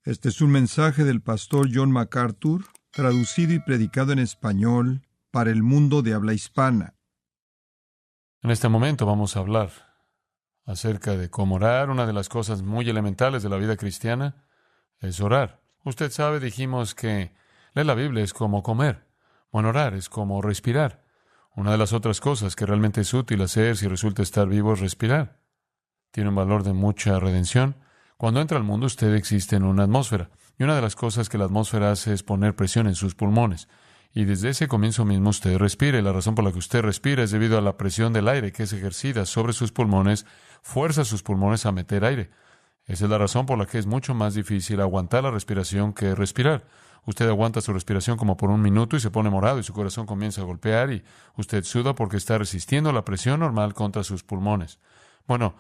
Este es un mensaje del pastor John MacArthur, traducido y predicado en español para el mundo de habla hispana. En este momento vamos a hablar acerca de cómo orar. Una de las cosas muy elementales de la vida cristiana es orar. Usted sabe, dijimos que leer la Biblia es como comer. Bueno, orar es como respirar. Una de las otras cosas que realmente es útil hacer si resulta estar vivo es respirar. Tiene un valor de mucha redención. Cuando entra al mundo, usted existe en una atmósfera. Y una de las cosas que la atmósfera hace es poner presión en sus pulmones. Y desde ese comienzo mismo usted respira. Y la razón por la que usted respira es debido a la presión del aire que es ejercida sobre sus pulmones, fuerza a sus pulmones a meter aire. Esa es la razón por la que es mucho más difícil aguantar la respiración que respirar. Usted aguanta su respiración como por un minuto y se pone morado y su corazón comienza a golpear y usted suda porque está resistiendo la presión normal contra sus pulmones. Bueno,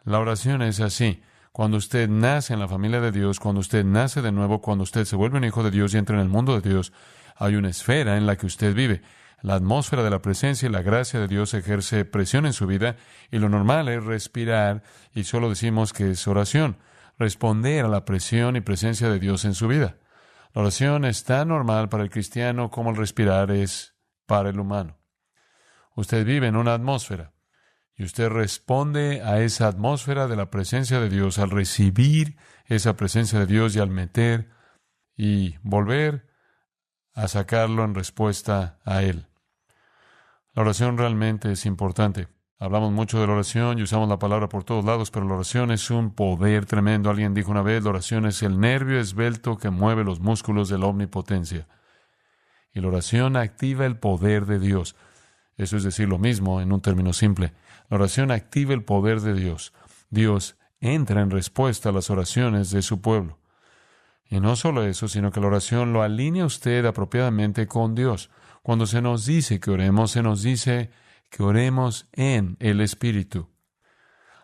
la oración es así. Cuando usted nace en la familia de Dios, cuando usted nace de nuevo, cuando usted se vuelve un hijo de Dios y entra en el mundo de Dios, hay una esfera en la que usted vive. La atmósfera de la presencia y la gracia de Dios ejerce presión en su vida y lo normal es respirar y solo decimos que es oración, responder a la presión y presencia de Dios en su vida. La oración es tan normal para el cristiano como el respirar es para el humano. Usted vive en una atmósfera. Y usted responde a esa atmósfera de la presencia de Dios al recibir esa presencia de Dios y al meter y volver a sacarlo en respuesta a Él. La oración realmente es importante. Hablamos mucho de la oración y usamos la palabra por todos lados, pero la oración es un poder tremendo. Alguien dijo una vez, la oración es el nervio esbelto que mueve los músculos de la omnipotencia. Y la oración activa el poder de Dios. Eso es decir lo mismo en un término simple. La oración activa el poder de Dios. Dios entra en respuesta a las oraciones de su pueblo. Y no solo eso, sino que la oración lo alinea usted apropiadamente con Dios. Cuando se nos dice que oremos, se nos dice que oremos en el Espíritu.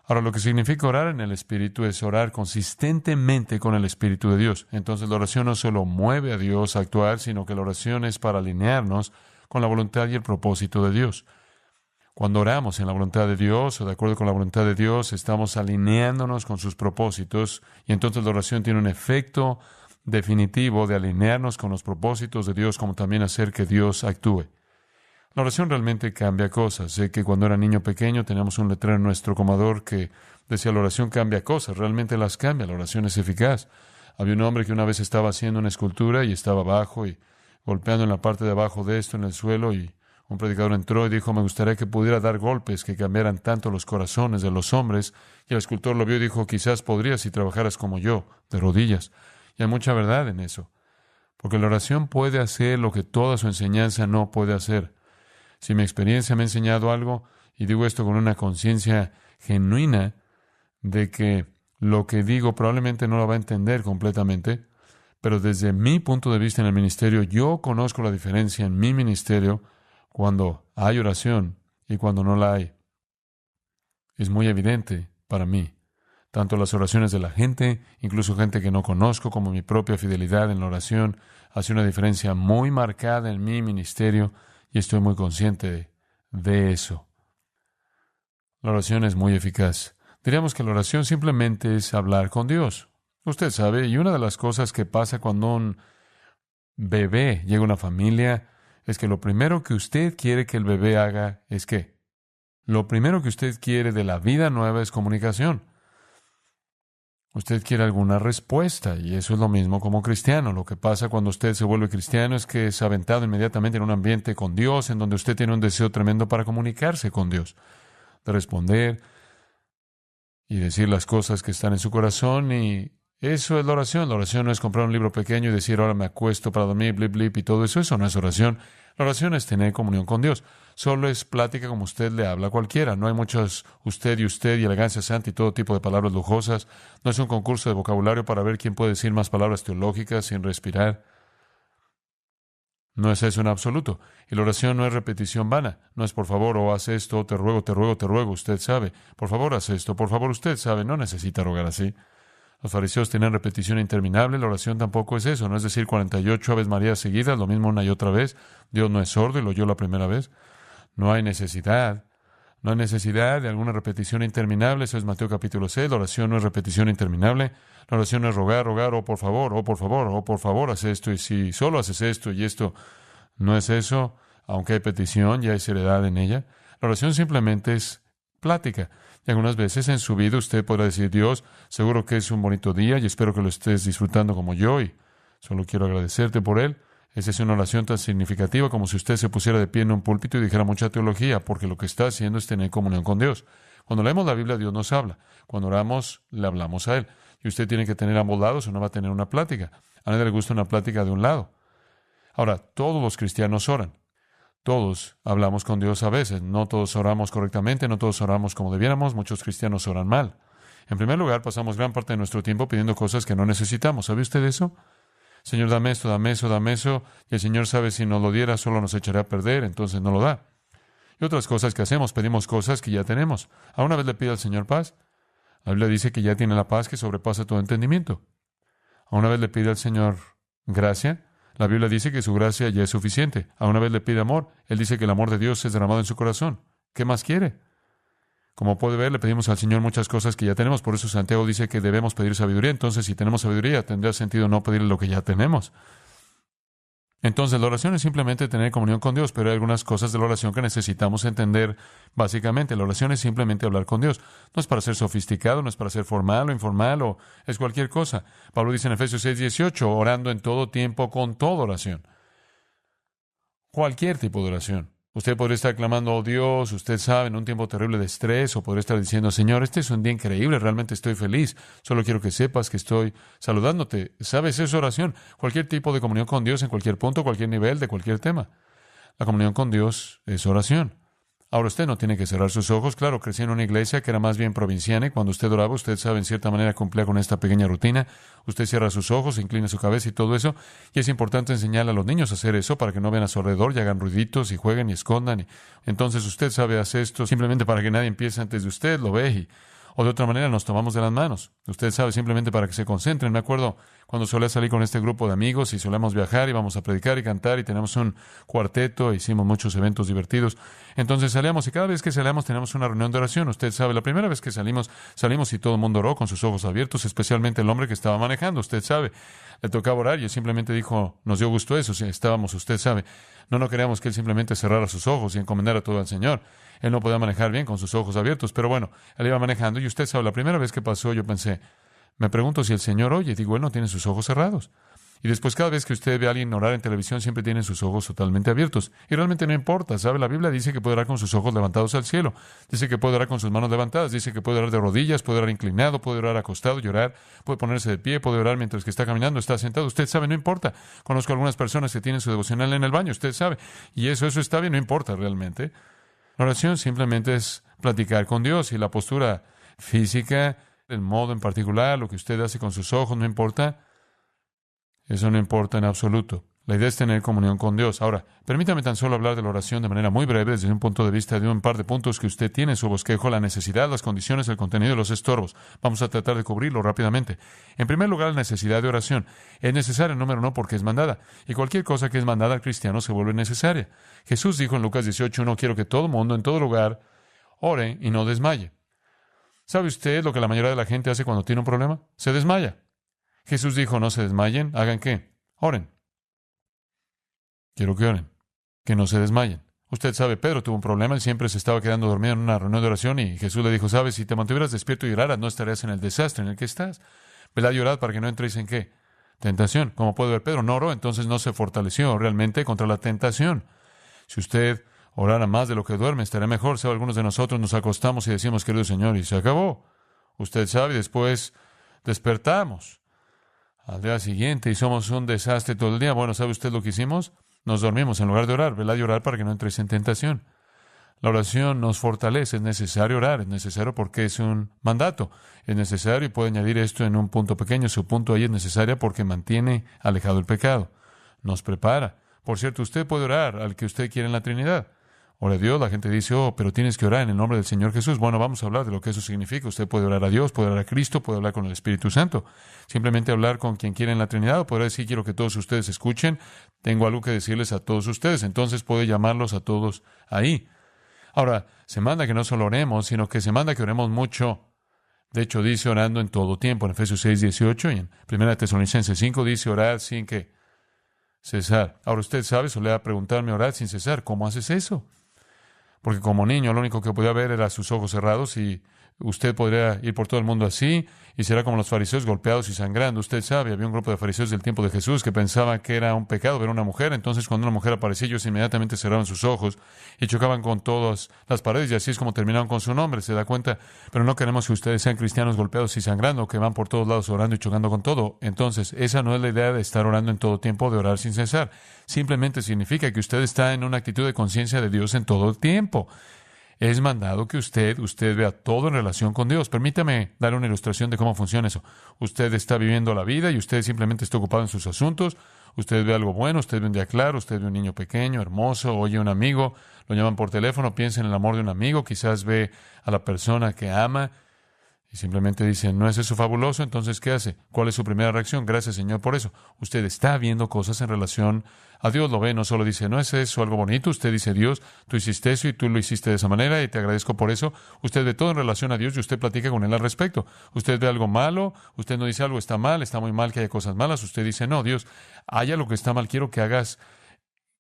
Ahora, lo que significa orar en el Espíritu es orar consistentemente con el Espíritu de Dios. Entonces, la oración no solo mueve a Dios a actuar, sino que la oración es para alinearnos con la voluntad y el propósito de Dios. Cuando oramos en la voluntad de Dios o de acuerdo con la voluntad de Dios, estamos alineándonos con sus propósitos y entonces la oración tiene un efecto definitivo de alinearnos con los propósitos de Dios, como también hacer que Dios actúe. La oración realmente cambia cosas. Sé que cuando era niño pequeño teníamos un letrero en nuestro comedor que decía la oración cambia cosas, realmente las cambia, la oración es eficaz. Había un hombre que una vez estaba haciendo una escultura y estaba abajo y golpeando en la parte de abajo de esto en el suelo y un predicador entró y dijo, me gustaría que pudiera dar golpes que cambiaran tanto los corazones de los hombres. Y el escultor lo vio y dijo, quizás podrías si trabajaras como yo, de rodillas. Y hay mucha verdad en eso. Porque la oración puede hacer lo que toda su enseñanza no puede hacer. Si mi experiencia me ha enseñado algo, y digo esto con una conciencia genuina de que lo que digo probablemente no lo va a entender completamente, pero desde mi punto de vista en el ministerio, yo conozco la diferencia en mi ministerio cuando hay oración y cuando no la hay. Es muy evidente para mí. Tanto las oraciones de la gente, incluso gente que no conozco, como mi propia fidelidad en la oración, hace una diferencia muy marcada en mi ministerio y estoy muy consciente de eso. La oración es muy eficaz. Diríamos que la oración simplemente es hablar con Dios. Usted sabe, y una de las cosas que pasa cuando un bebé llega a una familia es que lo primero que usted quiere que el bebé haga es ¿qué? Lo primero que usted quiere de la vida nueva es comunicación. Usted quiere alguna respuesta, y eso es lo mismo como cristiano. Lo que pasa cuando usted se vuelve cristiano es que es aventado inmediatamente en un ambiente con Dios, en donde usted tiene un deseo tremendo para comunicarse con Dios, de responder y decir las cosas que están en su corazón, y eso es la oración. La oración no es comprar un libro pequeño y decir, ahora me acuesto para dormir, blip, blip, y todo eso. Eso no es oración. La oración es tener comunión con Dios. Solo es plática como usted le habla a cualquiera. No hay muchos usted y elegancia santa y todo tipo de palabras lujosas. No es un concurso de vocabulario para ver quién puede decir más palabras teológicas sin respirar. No es eso en absoluto. Y la oración no es repetición vana. No es por favor, o haz esto, te ruego, te ruego, te ruego, usted sabe. Por favor, haz esto, por favor, usted sabe. No necesita rogar así. Los fariseos tenían repetición interminable. La oración tampoco es eso. No es decir 48 Aves Marías seguidas, lo mismo una y otra vez. Dios no es sordo y lo oyó la primera vez. No hay necesidad No hay necesidad de alguna repetición interminable. Eso es Mateo capítulo 6. La oración no es repetición interminable. La oración no es rogar, rogar, oh por favor, oh por favor, oh por favor, haz esto. Y si solo haces esto y esto no es eso, aunque hay petición, ya hay seriedad en ella. La oración simplemente es plática. Y algunas veces en su vida usted podrá decir, Dios, seguro que es un bonito día y espero que lo estés disfrutando como yo y solo quiero agradecerte por él. Esa es una oración tan significativa como si usted se pusiera de pie en un púlpito y dijera mucha teología, porque lo que está haciendo es tener comunión con Dios. Cuando leemos la Biblia, Dios nos habla. Cuando oramos, le hablamos a Él. Y usted tiene que tener ambos lados o no va a tener una plática. A nadie le gusta una plática de un lado. Ahora, todos los cristianos oran. Todos hablamos con Dios a veces. No todos oramos correctamente, no todos oramos como debiéramos. Muchos cristianos oran mal. En primer lugar, pasamos gran parte de nuestro tiempo pidiendo cosas que no necesitamos. ¿Sabe usted eso? Señor, dame esto, dame eso, dame eso. Y el Señor sabe si nos lo diera, solo nos echará a perder, entonces no lo da. Y otras cosas que hacemos, pedimos cosas que ya tenemos. ¿A una vez le pide al Señor paz? La Biblia dice que ya tiene la paz que sobrepasa todo entendimiento. ¿A una vez le pide al Señor gracia? La Biblia dice que su gracia ya es suficiente. ¿A una vez le pide amor? Él dice que el amor de Dios es derramado en su corazón. ¿Qué más quiere? Como puede ver, le pedimos al Señor muchas cosas que ya tenemos. Por eso Santiago dice que debemos pedir sabiduría. Entonces, si tenemos sabiduría, tendría sentido no pedirle lo que ya tenemos. Entonces, la oración es simplemente tener comunión con Dios, pero hay algunas cosas de la oración que necesitamos entender básicamente. La oración es simplemente hablar con Dios. No es para ser sofisticado, no es para ser formal o informal, o es cualquier cosa. Pablo dice en Efesios 6:18, orando en todo tiempo con toda oración. Cualquier tipo de oración. Usted podría estar clamando, oh Dios, usted sabe, en un tiempo terrible de estrés, o podría estar diciendo, Señor, este es un día increíble, realmente estoy feliz, solo quiero que sepas que estoy saludándote. ¿Sabes? Es oración. Cualquier tipo de comunión con Dios en cualquier punto, cualquier nivel, de cualquier tema. La comunión con Dios es oración. Ahora usted no tiene que cerrar sus ojos. Claro, crecí en una iglesia que era más bien provinciana y cuando usted oraba, usted sabe, en cierta manera cumplía con esta pequeña rutina. Usted cierra sus ojos, inclina su cabeza y todo eso. Y es importante enseñarle a los niños a hacer eso para que no vean a su alrededor y hagan ruiditos y jueguen y escondan. Entonces usted sabe hacer esto simplemente para que nadie empiece antes de usted, lo ve o de otra manera nos tomamos de las manos. Usted sabe, simplemente para que se concentren. Me acuerdo cuando solía salir con este grupo de amigos y solíamos viajar, íbamos a predicar y cantar y tenemos un cuarteto, hicimos muchos eventos divertidos. Entonces salíamos y cada vez que salíamos teníamos una reunión de oración. Usted sabe, la primera vez que salimos y todo el mundo oró con sus ojos abiertos, especialmente el hombre que estaba manejando. Usted sabe, le tocaba orar y él simplemente dijo, nos dio gusto eso, si estábamos, usted sabe. No queríamos que él simplemente cerrara sus ojos y encomendara todo al Señor. Él no podía manejar bien con sus ojos abiertos, pero bueno, él iba manejando y usted sabe, la primera vez que pasó yo pensé, me pregunto si el Señor oye. Digo, él no tiene sus ojos cerrados. Y después cada vez que usted ve a alguien orar en televisión, siempre tiene sus ojos totalmente abiertos. Y realmente no importa, ¿sabe? La Biblia dice que puede orar con sus ojos levantados al cielo. Dice que puede orar con sus manos levantadas. Dice que puede orar de rodillas, puede orar inclinado, puede orar acostado, llorar, puede ponerse de pie, puede orar mientras que está caminando, está sentado. Usted sabe, no importa. Conozco algunas personas que tienen su devocional en el baño, usted sabe. Y eso está bien, no importa realmente. La oración simplemente es platicar con Dios y la postura física, el modo en particular, lo que usted hace con sus ojos, no importa. Eso no importa en absoluto. La idea es tener comunión con Dios. Ahora, permítame tan solo hablar de la oración de manera muy breve desde un punto de vista de un par de puntos que usted tiene en su bosquejo: la necesidad, las condiciones, el contenido y los estorbos. Vamos a tratar de cubrirlo rápidamente. En primer lugar, la necesidad de oración. Es necesaria, número uno, porque es mandada. Y cualquier cosa que es mandada al cristiano se vuelve necesaria. Jesús dijo en Lucas 18:1, quiero que todo mundo, en todo lugar, ore y no desmaye. ¿Sabe usted lo que la mayoría de la gente hace cuando tiene un problema? Se desmaya. Jesús dijo, no se desmayen. ¿Hagan qué? Oren. Quiero que oren, que no se desmayen. Usted sabe, Pedro tuvo un problema, él siempre se estaba quedando dormido en una reunión de oración y Jesús le dijo, sabes, si te mantuvieras despierto y oraras, no estarías en el desastre en el que estás. Velad y orad para que no entréis en ¿qué? Tentación. Como puede ver, Pedro no oró, entonces no se fortaleció realmente contra la tentación. Si usted orara más de lo que duerme, estaría mejor. Si algunos de nosotros nos acostamos y decimos, querido Señor, y se acabó. Usted sabe, después despertamos al día siguiente y somos un desastre todo el día. Bueno, ¿sabe usted lo que hicimos? Nos dormimos en lugar de orar. Velad y orar para que no entréis en tentación. La oración nos fortalece. Es necesario orar. Es necesario porque es un mandato. Es necesario, y puedo añadir esto en un punto pequeño. Su punto ahí es necesaria porque mantiene alejado el pecado. Nos prepara. Por cierto, usted puede orar al que usted quiere en la Trinidad. Ora a Dios. La gente dice, pero tienes que orar en el nombre del Señor Jesús. Bueno, vamos a hablar de lo que eso significa. Usted puede orar a Dios, puede orar a Cristo, puede hablar con el Espíritu Santo. Simplemente hablar con quien quiera en la Trinidad. O podrá decir, quiero que todos ustedes escuchen. Tengo algo que decirles a todos ustedes. Entonces puede llamarlos a todos ahí. Ahora, se manda que no solo oremos, sino que se manda que oremos mucho. De hecho, dice orando en todo tiempo, en Efesios 6:18, y en 1 Tesalonicenses 5 dice orar sin que cesar. Ahora usted sabe, solía preguntarme orar sin cesar. ¿Cómo haces eso? Porque como niño lo único que podía ver era sus ojos cerrados y usted podría ir por todo el mundo así y será como los fariseos golpeados y sangrando. Usted sabe, había un grupo de fariseos del tiempo de Jesús que pensaban que era un pecado ver a una mujer. Entonces cuando una mujer aparecía ellos inmediatamente cerraban sus ojos y chocaban con todas las paredes y así es como terminaron con su nombre. ¿Se da cuenta? Pero no queremos que ustedes sean cristianos golpeados y sangrando, que van por todos lados orando y chocando con todo. Entonces esa no es la idea de estar orando en todo tiempo, de orar sin cesar. Simplemente significa que usted está en una actitud de conciencia de Dios en todo el tiempo. Es mandado que usted vea todo en relación con Dios. Permítame dar una ilustración de cómo funciona eso. Usted está viviendo la vida y usted simplemente está ocupado en sus asuntos. Usted ve algo bueno, usted ve un día claro, usted ve un niño pequeño, hermoso, oye a un amigo, lo llaman por teléfono, piensa en el amor de un amigo, quizás ve a la persona que ama y simplemente dice, ¿no es eso fabuloso? Entonces, ¿qué hace? ¿Cuál es su primera reacción? Gracias, Señor, por eso. Usted está viendo cosas en relación a Dios, lo ve, no solo dice, ¿no es eso algo bonito? Usted dice, Dios, tú hiciste eso y tú lo hiciste de esa manera y te agradezco por eso. Usted ve todo en relación a Dios y usted platica con Él al respecto. Usted ve algo malo, usted no dice algo está mal, está muy mal que haya cosas malas. Usted dice, no, Dios, haya lo que está mal, quiero que hagas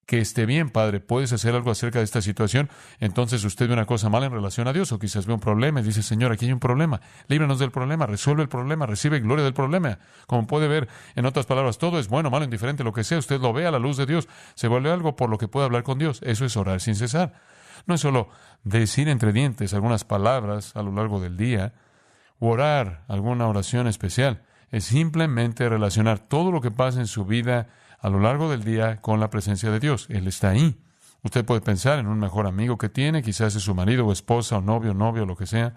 que esté bien, Padre, ¿puedes hacer algo acerca de esta situación? Entonces usted ve una cosa mala en relación a Dios, o quizás ve un problema y dice, Señor, aquí hay un problema, líbranos del problema, resuelve el problema, recibe gloria del problema. Como puede ver, en otras palabras, todo es bueno, malo, indiferente, lo que sea, usted lo ve a la luz de Dios, se vuelve algo por lo que puede hablar con Dios. Eso es orar sin cesar. No es solo decir entre dientes algunas palabras a lo largo del día, o orar alguna oración especial. Es simplemente relacionar todo lo que pasa en su vida a lo largo del día con la presencia de Dios. Él está ahí. Usted puede pensar en un mejor amigo que tiene, quizás es su marido o esposa o novio, lo que sea,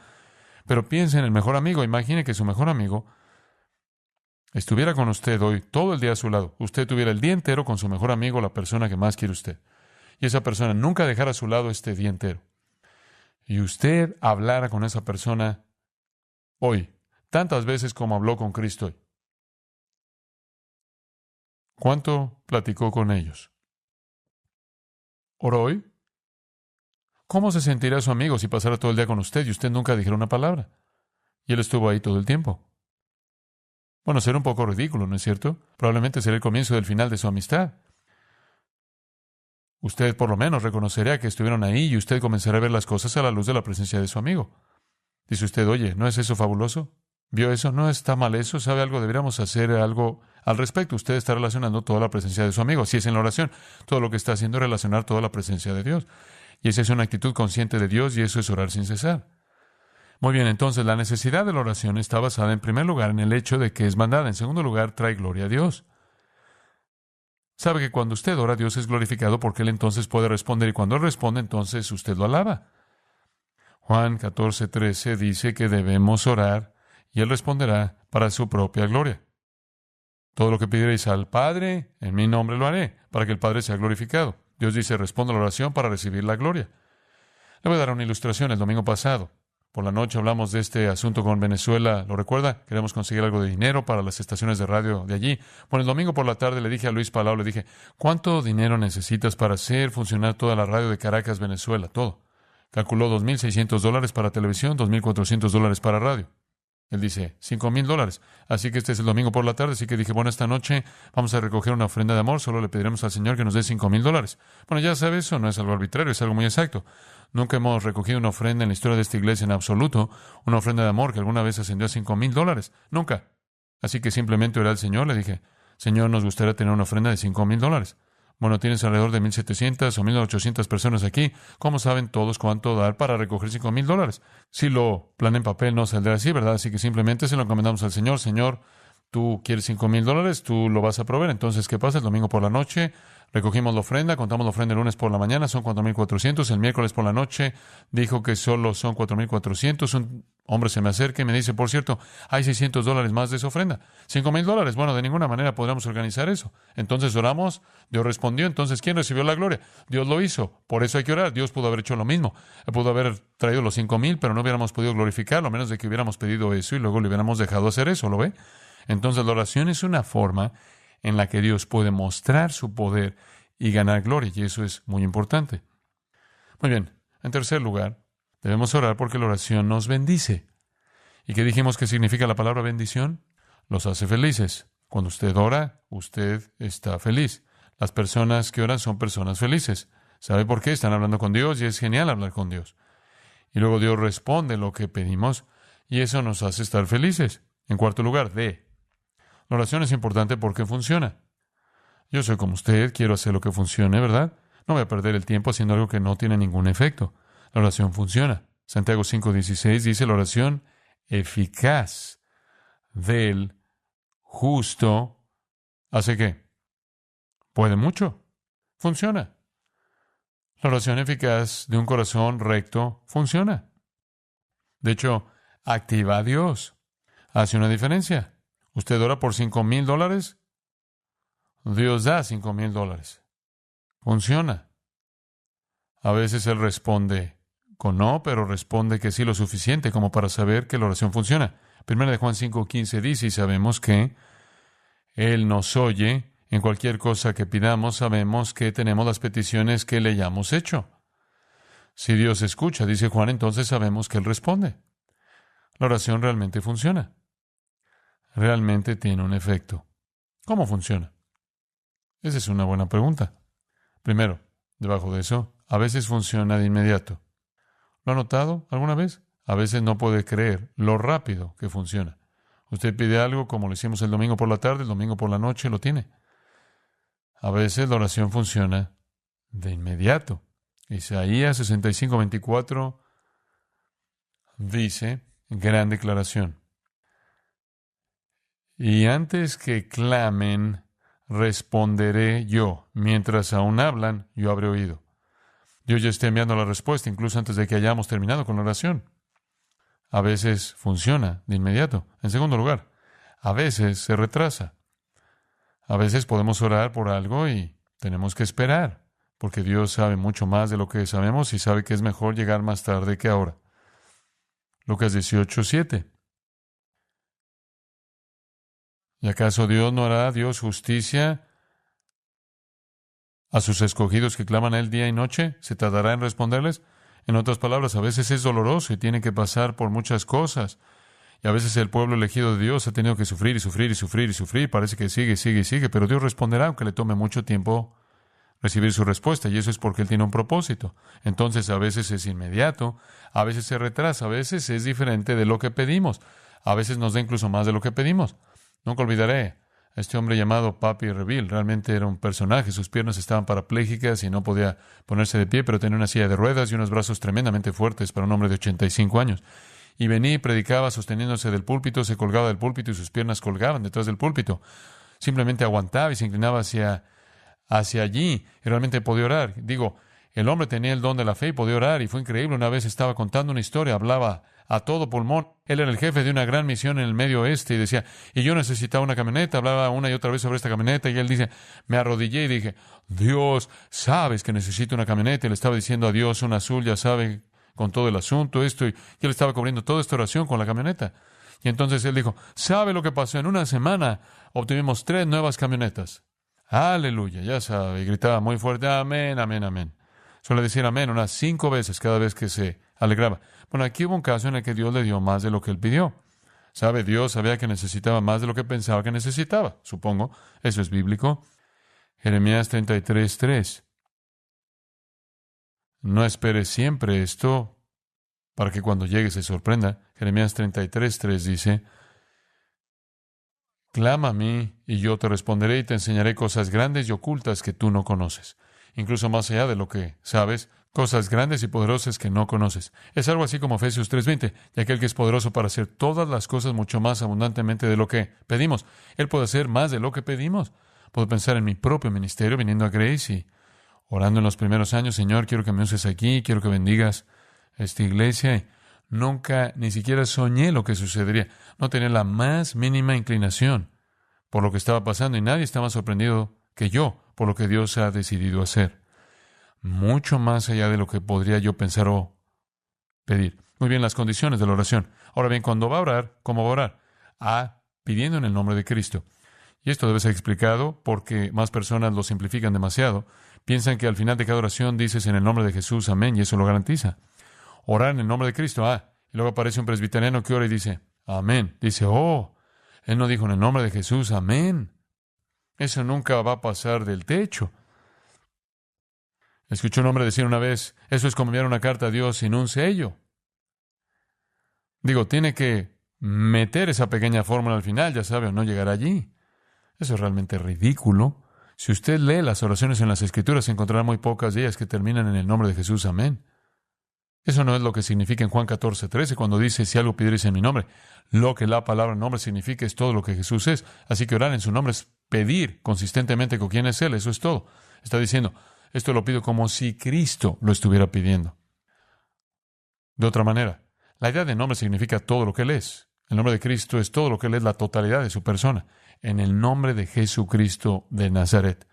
pero piense en el mejor amigo. Imagine que su mejor amigo estuviera con usted hoy todo el día a su lado. Usted tuviera el día entero con su mejor amigo, la persona que más quiere usted. Y esa persona nunca dejara a su lado este día entero. Y usted hablara con esa persona hoy, tantas veces como habló con Cristo hoy. ¿Cuánto platicó con ellos? ¿Oró hoy? ¿Cómo se sentiría su amigo si pasara todo el día con usted y usted nunca dijera una palabra? Y él estuvo ahí todo el tiempo. Bueno, será un poco ridículo, ¿no es cierto? Probablemente será el comienzo del final de su amistad. Usted por lo menos reconocería que estuvieron ahí y usted comenzará a ver las cosas a la luz de la presencia de su amigo. Dice usted, oye, ¿no es eso fabuloso? ¿Vio eso? ¿No está mal eso? ¿Sabe algo? Deberíamos hacer algo al respecto. Usted está relacionando toda la presencia de su amigo. Si es en la oración, todo lo que está haciendo es relacionar toda la presencia de Dios. Y esa es una actitud consciente de Dios y eso es orar sin cesar. Muy bien, entonces la necesidad de la oración está basada en primer lugar en el hecho de que es mandada. En segundo lugar, trae gloria a Dios. Sabe que cuando usted ora, Dios es glorificado porque Él entonces puede responder y cuando Él responde, entonces usted lo alaba. Juan 14:13 dice que debemos orar y Él responderá para su propia gloria. Todo lo que pidierais al Padre, en mi nombre lo haré, para que el Padre sea glorificado. Dios dice, responda a la oración para recibir la gloria. Le voy a dar una ilustración. El domingo pasado, por la noche, hablamos de este asunto con Venezuela. ¿Lo recuerda? Queremos conseguir algo de dinero para las estaciones de radio de allí. Bueno, el domingo por la tarde le dije a Luis Palau, le dije, ¿cuánto dinero necesitas para hacer funcionar toda la radio de Caracas, Venezuela? Todo. Calculó $2,600 para televisión, $2,400 para radio. Él dice, $5,000. Así que este es el domingo por la tarde. Así que dije, bueno, esta noche vamos a recoger una ofrenda de amor. Solo le pediremos al Señor que nos dé $5,000. Bueno, ya sabe, eso no es algo arbitrario, es algo muy exacto. Nunca hemos recogido una ofrenda en la historia de esta iglesia en absoluto, una ofrenda de amor que alguna vez ascendió a $5,000. Nunca. Así que simplemente oré al Señor. Le dije, Señor, nos gustaría tener una ofrenda de $5,000. Bueno, tienes alrededor de 1,700 o 1,800 personas aquí. ¿Cómo saben todos cuánto dar para recoger $5,000? Si lo plan en papel no saldrá así, ¿verdad? Así que simplemente se lo encomendamos al Señor. Señor, tú quieres $5,000, tú lo vas a proveer. Entonces, ¿qué pasa? El domingo por la noche recogimos la ofrenda, contamos la ofrenda el lunes por la mañana, son 4,400. El miércoles por la noche dijo que solo son 4,400. Un hombre se me acerca y me dice, por cierto, hay $600 más de esa ofrenda. $5,000. Bueno, de ninguna manera podríamos organizar eso. Entonces oramos, Dios respondió. Entonces, ¿quién recibió la gloria? Dios lo hizo. Por eso hay que orar. Dios pudo haber hecho lo mismo. Él pudo haber traído los 5,000, pero no hubiéramos podido glorificarlo, a menos de que hubiéramos pedido eso y luego le hubiéramos dejado hacer eso, ¿lo ve? Entonces, la oración es una forma en la que Dios puede mostrar su poder y ganar gloria, y eso es muy importante. Muy bien, En tercer lugar, debemos orar porque la oración nos bendice. ¿Y qué dijimos que significa la palabra bendición? Los hace felices. Cuando usted ora, usted está feliz. Las personas que oran son personas felices. ¿Sabe por qué? Están hablando con Dios y es genial hablar con Dios. Y luego Dios responde lo que pedimos y eso nos hace estar felices. En cuarto lugar, la oración es importante porque funciona. Yo soy como usted, quiero hacer lo que funcione, ¿verdad? No voy a perder el tiempo haciendo algo que no tiene ningún efecto. La oración funciona. Santiago 5:16 dice la oración eficaz del justo. ¿Hace qué? Puede mucho. Funciona. La oración eficaz de un corazón recto funciona. De hecho, activa a Dios. Hace una diferencia. Usted ora por $5,000. Dios da $5,000. Funciona. A veces Él responde con no, pero responde que sí lo suficiente como para saber que la oración funciona. Primera de Juan 5:15 dice, y sabemos que Él nos oye. En cualquier cosa que pidamos, sabemos que tenemos las peticiones que le hayamos hecho. Si Dios escucha, dice Juan, entonces sabemos que Él responde. La oración realmente funciona. Realmente tiene un efecto. ¿Cómo funciona? Esa es una buena pregunta. Primero, debajo de eso, a veces funciona de inmediato. ¿Lo ha notado alguna vez? A veces no puede creer lo rápido que funciona. Usted pide algo como lo hicimos el domingo por la tarde, el domingo por la noche, lo tiene. A veces la oración funciona de inmediato. Isaías 65:24 dice, gran declaración. Y antes que clamen, responderé yo. Mientras aún hablan, yo habré oído. Dios ya está enviando la respuesta, incluso antes de que hayamos terminado con la oración. A veces funciona de inmediato. En segundo lugar, a veces se retrasa. A veces podemos orar por algo y tenemos que esperar, porque Dios sabe mucho más de lo que sabemos y sabe que es mejor llegar más tarde que ahora. Lucas 18:7. ¿Y acaso Dios no hará Dios justicia a sus escogidos que claman a Él día y noche? ¿Se tardará en responderles? En otras palabras, a veces es doloroso y tiene que pasar por muchas cosas. Y a veces el pueblo elegido de Dios ha tenido que sufrir y sufrir y sufrir y sufrir. Parece que sigue y sigue y sigue, pero Dios responderá aunque le tome mucho tiempo recibir su respuesta. Y eso es porque Él tiene un propósito. Entonces a veces es inmediato, a veces se retrasa, a veces es diferente de lo que pedimos. A veces nos da incluso más de lo que pedimos. Nunca olvidaré a este hombre llamado Papi Reville. Realmente era un personaje. Sus piernas estaban parapléjicas y no podía ponerse de pie, pero tenía una silla de ruedas y unos brazos tremendamente fuertes para un hombre de 85 años. Y venía y predicaba sosteniéndose del púlpito, se colgaba del púlpito y sus piernas colgaban detrás del púlpito. Simplemente aguantaba y se inclinaba hacia allí y realmente podía orar. Digo, el hombre tenía el don de la fe y podía orar y fue increíble. Una vez estaba contando una historia, hablaba a todo pulmón. Él era el jefe de una gran misión en el Medio Oeste y decía, y yo necesitaba una camioneta. Hablaba una y otra vez sobre esta camioneta y él dice, me arrodillé y dije, Dios, sabes que necesito una camioneta. Y le estaba diciendo a Dios, una azul, ya sabe, con todo el asunto, esto, y él estaba cubriendo toda esta oración con la camioneta. Y entonces él dijo, ¿sabe lo que pasó? En una semana obtuvimos 3 nuevas camionetas. Aleluya, ya sabe, y gritaba muy fuerte, amén, amén, amén. Suele decir amén unas 5 veces cada vez que se alegraba. Bueno, aquí hubo un caso en el que Dios le dio más de lo que él pidió. ¿Sabe? Dios sabía que necesitaba más de lo que pensaba que necesitaba, supongo. Eso es bíblico. Jeremías 33:3. No espere siempre esto para que cuando llegue se sorprenda. Jeremías 33:3 dice, clama a mí y yo te responderé y te enseñaré cosas grandes y ocultas que tú no conoces. Incluso más allá de lo que sabes, cosas grandes y poderosas que no conoces. Es algo así como Efesios 3:20, y aquel que es poderoso para hacer todas las cosas mucho más abundantemente de lo que pedimos. Él puede hacer más de lo que pedimos. Puedo pensar en mi propio ministerio viniendo a Grace y orando en los primeros años, Señor, quiero que me uses aquí, quiero que bendigas esta iglesia. Y nunca, ni siquiera soñé lo que sucedería. No tenía la más mínima inclinación por lo que estaba pasando y nadie está más sorprendido que yo por lo que Dios ha decidido hacer. Mucho más allá de lo que podría yo pensar o pedir. Muy bien, las condiciones de la oración. Ahora bien, cuando va a orar, ¿cómo va a orar? Pidiendo en el nombre de Cristo. Y esto debe ser explicado porque más personas lo simplifican demasiado. Piensan que al final de cada oración dices en el nombre de Jesús, amén, y eso lo garantiza. Orar en el nombre de Cristo, y luego aparece un presbiteriano que ora y dice, amén. Dice, él no dijo en el nombre de Jesús, amén. Eso nunca va a pasar del techo. Escuché un hombre decir una vez, eso es como enviar una carta a Dios sin un sello. Digo, tiene que meter esa pequeña fórmula al final, ya sabe, o no llegará allí. Eso es realmente ridículo. Si usted lee las oraciones en las Escrituras, encontrará muy pocas de ellas que terminan en el nombre de Jesús, amén. Eso no es lo que significa en Juan 14:13, cuando dice, si algo pidierais en mi nombre. Lo que la palabra nombre significa es todo lo que Jesús es. Así que orar en su nombre es pedir consistentemente con quién es Él, eso es todo. Está diciendo, esto lo pido como si Cristo lo estuviera pidiendo. De otra manera, la idea de nombre significa todo lo que Él es. El nombre de Cristo es todo lo que Él es, la totalidad de su persona. En el nombre de Jesucristo de Nazaret,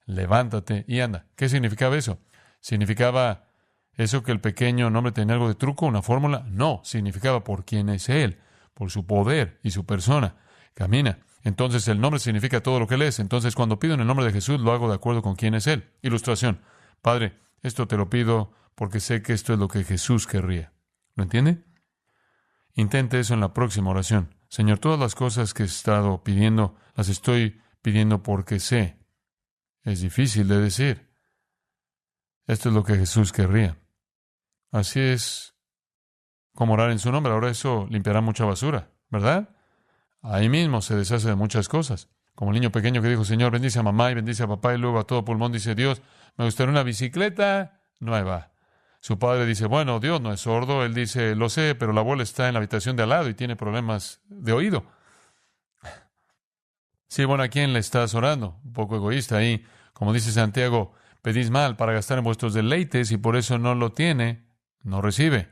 levántate y anda. ¿Qué significaba eso? ¿Significaba eso que el pequeño nombre tenía algo de truco, una fórmula? No, significaba por quién es Él, por su poder y su persona. Camina. Entonces el nombre significa todo lo que Él es. Entonces cuando pido en el nombre de Jesús, lo hago de acuerdo con quién es Él. Ilustración. Padre, esto te lo pido porque sé que esto es lo que Jesús querría. ¿Lo entiende? Intente eso en la próxima oración. Señor, todas las cosas que he estado pidiendo, las estoy pidiendo porque sé. Es difícil de decir. Esto es lo que Jesús querría. Así es como orar en su nombre. Ahora eso limpiará mucha basura, ¿verdad? Ahí mismo se deshace de muchas cosas. Como el niño pequeño que dijo, Señor, bendice a mamá y bendice a papá, y luego a todo pulmón dice, Dios, me gustaría una bicicleta nueva. Su padre dice, bueno, Dios no es sordo. Él dice, lo sé, pero la abuela está en la habitación de al lado y tiene problemas de oído. Sí, bueno, ¿a quién le estás orando? Un poco egoísta ahí. Como dice Santiago, pedís mal para gastar en vuestros deleites y por eso no lo tiene, no recibe.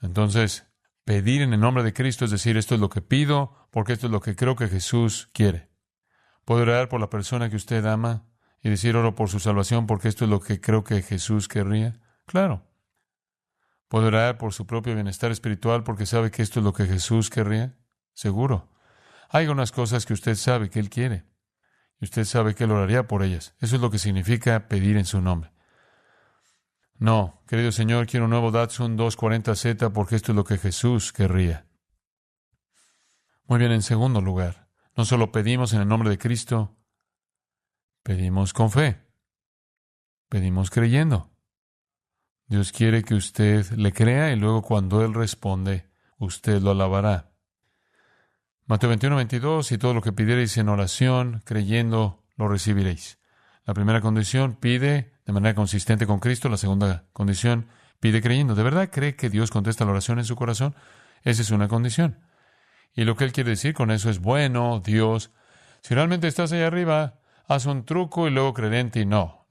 Entonces, pedir en el nombre de Cristo es decir, esto es lo que pido porque esto es lo que creo que Jesús quiere. ¿Puede orar por la persona que usted ama y decir oro por su salvación porque esto es lo que creo que Jesús querría? Claro. ¿Puede orar por su propio bienestar espiritual porque sabe que esto es lo que Jesús querría? Seguro. Hay unas cosas que usted sabe que Él quiere y usted sabe que Él oraría por ellas. Eso es lo que significa pedir en su nombre. No, querido Señor, quiero un nuevo Datsun 240Z porque esto es lo que Jesús querría. Muy bien, en segundo lugar, no solo pedimos en el nombre de Cristo, pedimos con fe, pedimos creyendo. Dios quiere que usted le crea y luego cuando Él responde, usted lo alabará. Mateo 21:22, y todo lo que pidiereis en oración, creyendo, lo recibiréis. La primera condición, pide de manera consistente con Cristo. La segunda condición, pide creyendo. ¿De verdad cree que Dios contesta la oración en su corazón? Esa es una condición. Y lo que Él quiere decir con eso es, bueno, Dios, si realmente estás ahí arriba, haz un truco y luego creer en ti. No.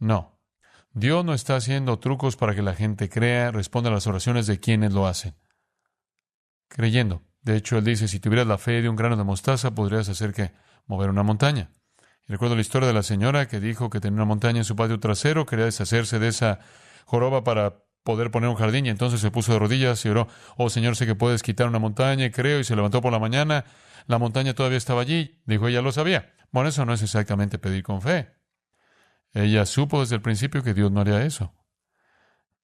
Dios no está haciendo trucos para que la gente crea, responda a las oraciones de quienes lo hacen. Creyendo. De hecho, Él dice, si tuvieras la fe de un grano de mostaza, podrías hacer que mover una montaña. Y recuerdo la historia de la señora que dijo que tenía una montaña en su patio trasero, quería deshacerse de esa joroba para poder poner un jardín, y entonces se puso de rodillas y oró, oh Señor, sé que puedes quitar una montaña, y creo, y se levantó por la mañana, la montaña todavía estaba allí, dijo, ella lo sabía. Bueno, eso no es exactamente pedir con fe. Ella supo desde el principio que Dios no haría eso.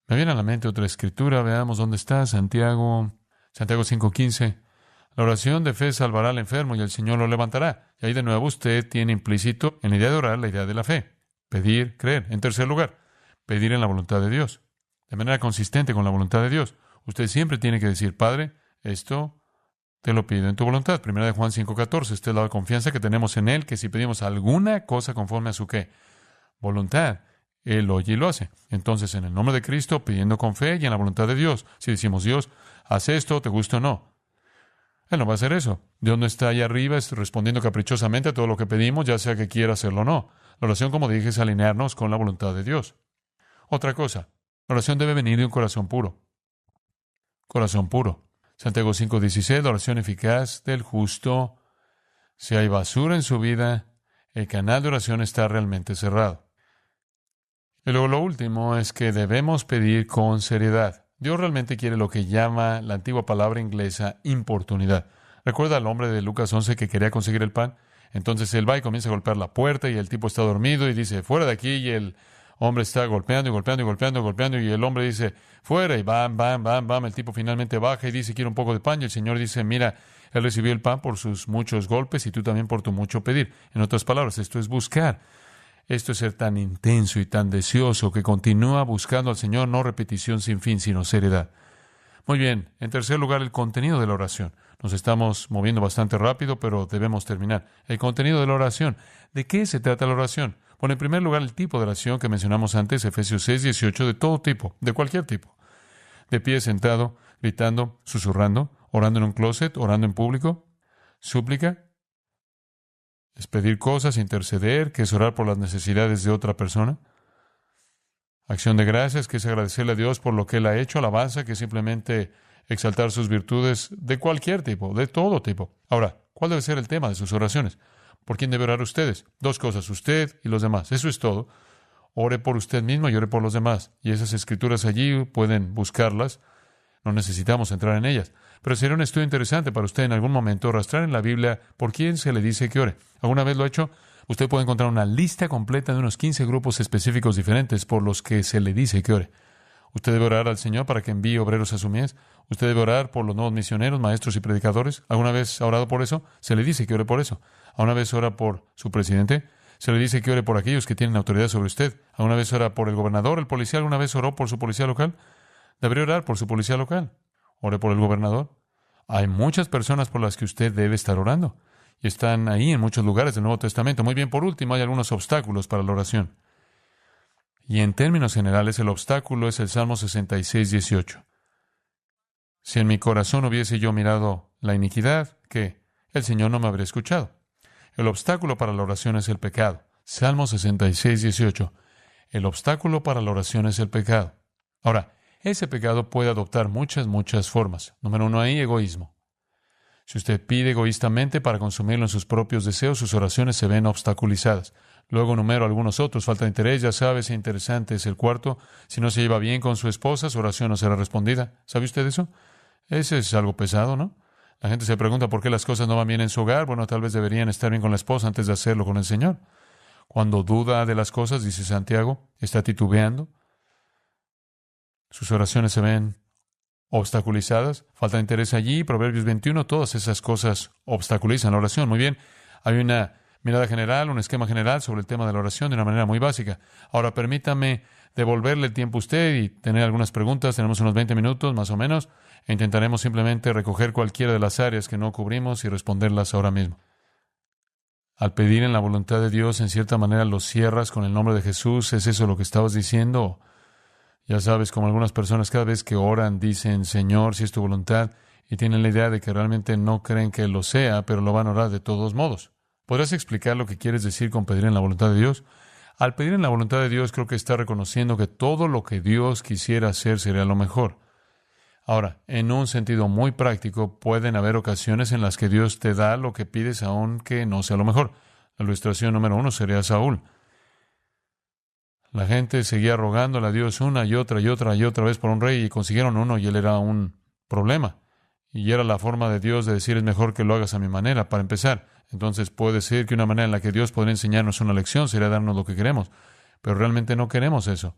Me viene a la mente otra escritura, veamos dónde está, Santiago 5:15. La oración de fe salvará al enfermo y el Señor lo levantará. Y ahí de nuevo usted tiene implícito en la idea de orar la idea de la fe. Pedir, creer. En tercer lugar, pedir en la voluntad de Dios. De manera consistente con la voluntad de Dios. Usted siempre tiene que decir, Padre, esto te lo pido en tu voluntad. Primera de Juan 5:14. Esta es la confianza que tenemos en Él, que si pedimos alguna cosa conforme a su ¿qué? Voluntad, Él oye y lo hace. Entonces, en el nombre de Cristo, pidiendo con fe y en la voluntad de Dios. Si decimos, Dios, haz esto, te gusta o no. Él no va a hacer eso. Dios no está ahí arriba respondiendo caprichosamente a todo lo que pedimos, ya sea que quiera hacerlo o no. La oración, como dije, es alinearnos con la voluntad de Dios. Otra cosa, la oración debe venir de un corazón puro. Corazón puro. Santiago 5:16, la oración eficaz del justo. Si hay basura en su vida, el canal de oración está realmente cerrado. Y luego lo último es que debemos pedir con seriedad. Dios realmente quiere lo que llama la antigua palabra inglesa importunidad. ¿Recuerda al hombre de Lucas 11 que quería conseguir el pan? Entonces él va y comienza a golpear la puerta y el tipo está dormido y dice, fuera de aquí, y el hombre está golpeando y golpeando y golpeando y golpeando y el hombre dice, fuera, y bam, bam, bam, bam. El tipo finalmente baja y dice, quiero un poco de pan, y el Señor dice, mira, él recibió el pan por sus muchos golpes y tú también por tu mucho pedir. En otras palabras, esto es buscar. Esto es ser tan intenso y tan deseoso que continúa buscando al Señor, no repetición sin fin, sino seriedad. Muy bien, en tercer lugar, el contenido de la oración. Nos estamos moviendo bastante rápido, pero debemos terminar. El contenido de la oración. ¿De qué se trata la oración? Bueno, en primer lugar, el tipo de oración que mencionamos antes, Efesios 6, 18, de todo tipo, de cualquier tipo. De pie, sentado, gritando, susurrando, orando en un closet, orando en público. Súplica. Es pedir cosas, interceder, que es orar por las necesidades de otra persona. Acción de gracias, que es agradecerle a Dios por lo que Él ha hecho. Alabanza, que es simplemente exaltar sus virtudes de cualquier tipo, de todo tipo. Ahora, ¿cuál debe ser el tema de sus oraciones? ¿Por quién debe orar ustedes? Dos cosas, usted y los demás. Eso es todo. Ore por usted mismo y ore por los demás. Y esas escrituras allí pueden buscarlas. No necesitamos entrar en ellas. Pero sería un estudio interesante para usted en algún momento rastrear en la Biblia por quién se le dice que ore. ¿Alguna vez lo ha hecho? Usted puede encontrar una lista completa de unos 15 grupos específicos diferentes por los que se le dice que ore. Usted debe orar al Señor para que envíe obreros a su mies. Usted debe orar por los nuevos misioneros, maestros y predicadores. ¿Alguna vez ha orado por eso? Se le dice que ore por eso. ¿Alguna vez ora por su presidente? Se le dice que ore por aquellos que tienen autoridad sobre usted. ¿Alguna vez ora por el gobernador, el policía? ¿Alguna vez oró por su policía local? Debería orar por su policía local. Ore por el gobernador. Hay muchas personas por las que usted debe estar orando. Y están ahí en muchos lugares del Nuevo Testamento. Muy bien, por último, hay algunos obstáculos para la oración. Y en términos generales, el obstáculo es el Salmo 66, 18. Si en mi corazón hubiese yo mirado la iniquidad, ¿qué? El Señor no me habría escuchado. El obstáculo para la oración es el pecado. Salmo 66, 18. El obstáculo para la oración es el pecado. Ahora, ese pecado puede adoptar muchas formas. Número uno ahí, egoísmo. Si usted pide egoístamente para consumirlo en sus propios deseos, sus oraciones se ven obstaculizadas. Luego numero algunos otros. Falta de interés, ya sabe, si interesante es el cuarto. Si no se lleva bien con su esposa, su oración no será respondida. ¿Sabe usted eso? Ese es algo pesado, ¿no? La gente se pregunta por qué las cosas no van bien en su hogar. Bueno, tal vez deberían estar bien con la esposa antes de hacerlo con el Señor. Cuando duda de las cosas, dice Santiago, está titubeando. Sus oraciones se ven obstaculizadas. Falta de interés allí. Proverbios 21, todas esas cosas obstaculizan la oración. Muy bien, hay una mirada general, un esquema general sobre el tema de la oración de una manera muy básica. Ahora, permítame devolverle el tiempo a usted y tener algunas preguntas. Tenemos unos 20 minutos, más o menos, e intentaremos simplemente recoger cualquiera de las áreas que no cubrimos y responderlas ahora mismo. Al pedir en la voluntad de Dios, en cierta manera lo cierras con el nombre de Jesús. ¿Es eso lo que estabas diciendo? Ya sabes, como algunas personas cada vez que oran dicen, Señor, si es tu voluntad, y tienen la idea de que realmente no creen que lo sea, pero lo van a orar de todos modos. ¿Podrás explicar lo que quieres decir con pedir en la voluntad de Dios? Al pedir en la voluntad de Dios, creo que está reconociendo que todo lo que Dios quisiera hacer sería lo mejor. Ahora, en un sentido muy práctico, pueden haber ocasiones en las que Dios te da lo que pides aunque no sea lo mejor. La ilustración número 1 sería Saúl. La gente seguía rogándole a Dios una y otra vez por un rey y consiguieron uno y él era un problema. Y era la forma de Dios de decir, es mejor que lo hagas a mi manera, para empezar. Entonces puede ser que una manera en la que Dios podría enseñarnos una lección sería darnos lo que queremos, pero realmente no queremos eso.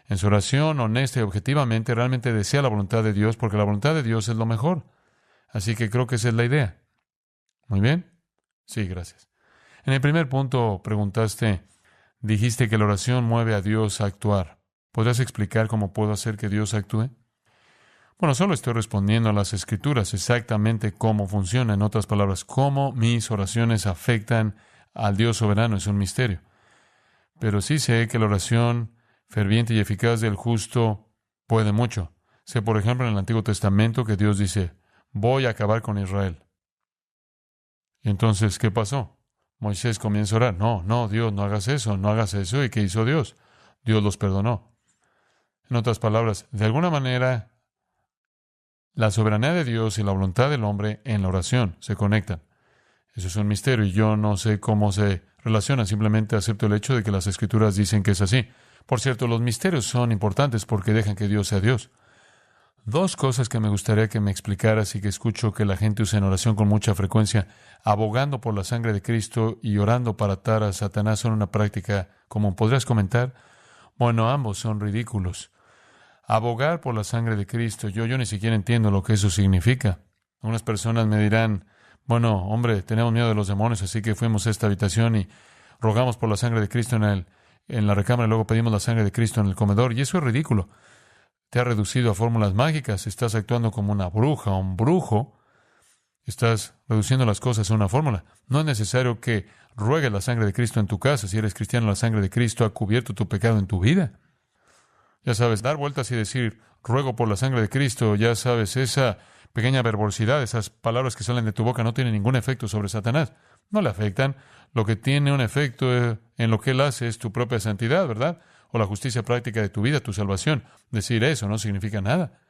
En su oración honesta y objetivamente realmente desea la voluntad de Dios porque la voluntad de Dios es lo mejor. Así que creo que esa es la idea. ¿Muy bien? Sí, gracias. En el primer punto dijiste que la oración mueve a Dios a actuar. ¿Podrías explicar cómo puedo hacer que Dios actúe? Bueno, solo estoy respondiendo a las Escrituras exactamente cómo funciona. En otras palabras, cómo mis oraciones afectan al Dios soberano es un misterio. Pero sí sé que la oración ferviente y eficaz del justo puede mucho. Sé, por ejemplo, en el Antiguo Testamento que Dios dice, voy a acabar con Israel. Y entonces, ¿qué pasó? Moisés comienza a orar. No, Dios, no hagas eso, no hagas eso. ¿Y qué hizo Dios? Dios los perdonó. En otras palabras, de alguna manera, la soberanía de Dios y la voluntad del hombre en la oración se conectan. Eso es un misterio y yo no sé cómo se relacionan. Simplemente acepto el hecho de que las Escrituras dicen que es así. Por cierto, los misterios son importantes porque dejan que Dios sea Dios. Dos cosas que me gustaría que me explicaras y que escucho que la gente usa en oración con mucha frecuencia: abogando por la sangre de Cristo y orando para atar a Satanás, son una práctica común. ¿Podrías comentar? Bueno, ambos son ridículos. Abogar por la sangre de Cristo, yo ni siquiera entiendo lo que eso significa. Algunas personas me dirán, bueno, hombre, tenemos miedo de los demonios, así que fuimos a esta habitación y rogamos por la sangre de Cristo en la recámara y luego pedimos la sangre de Cristo en el comedor. Y eso es ridículo. Te ha reducido a fórmulas mágicas. Estás actuando como una bruja o un brujo. Estás reduciendo las cosas a una fórmula. No es necesario que ruegues la sangre de Cristo en tu casa. Si eres cristiano, la sangre de Cristo ha cubierto tu pecado en tu vida. Ya sabes, dar vueltas y decir, ruego por la sangre de Cristo, ya sabes, esa pequeña verbosidad, esas palabras que salen de tu boca no tienen ningún efecto sobre Satanás. No le afectan. Lo que tiene un efecto en lo que él hace es tu propia santidad, ¿verdad? O la justicia práctica de tu vida, tu salvación. Decir eso no significa nada.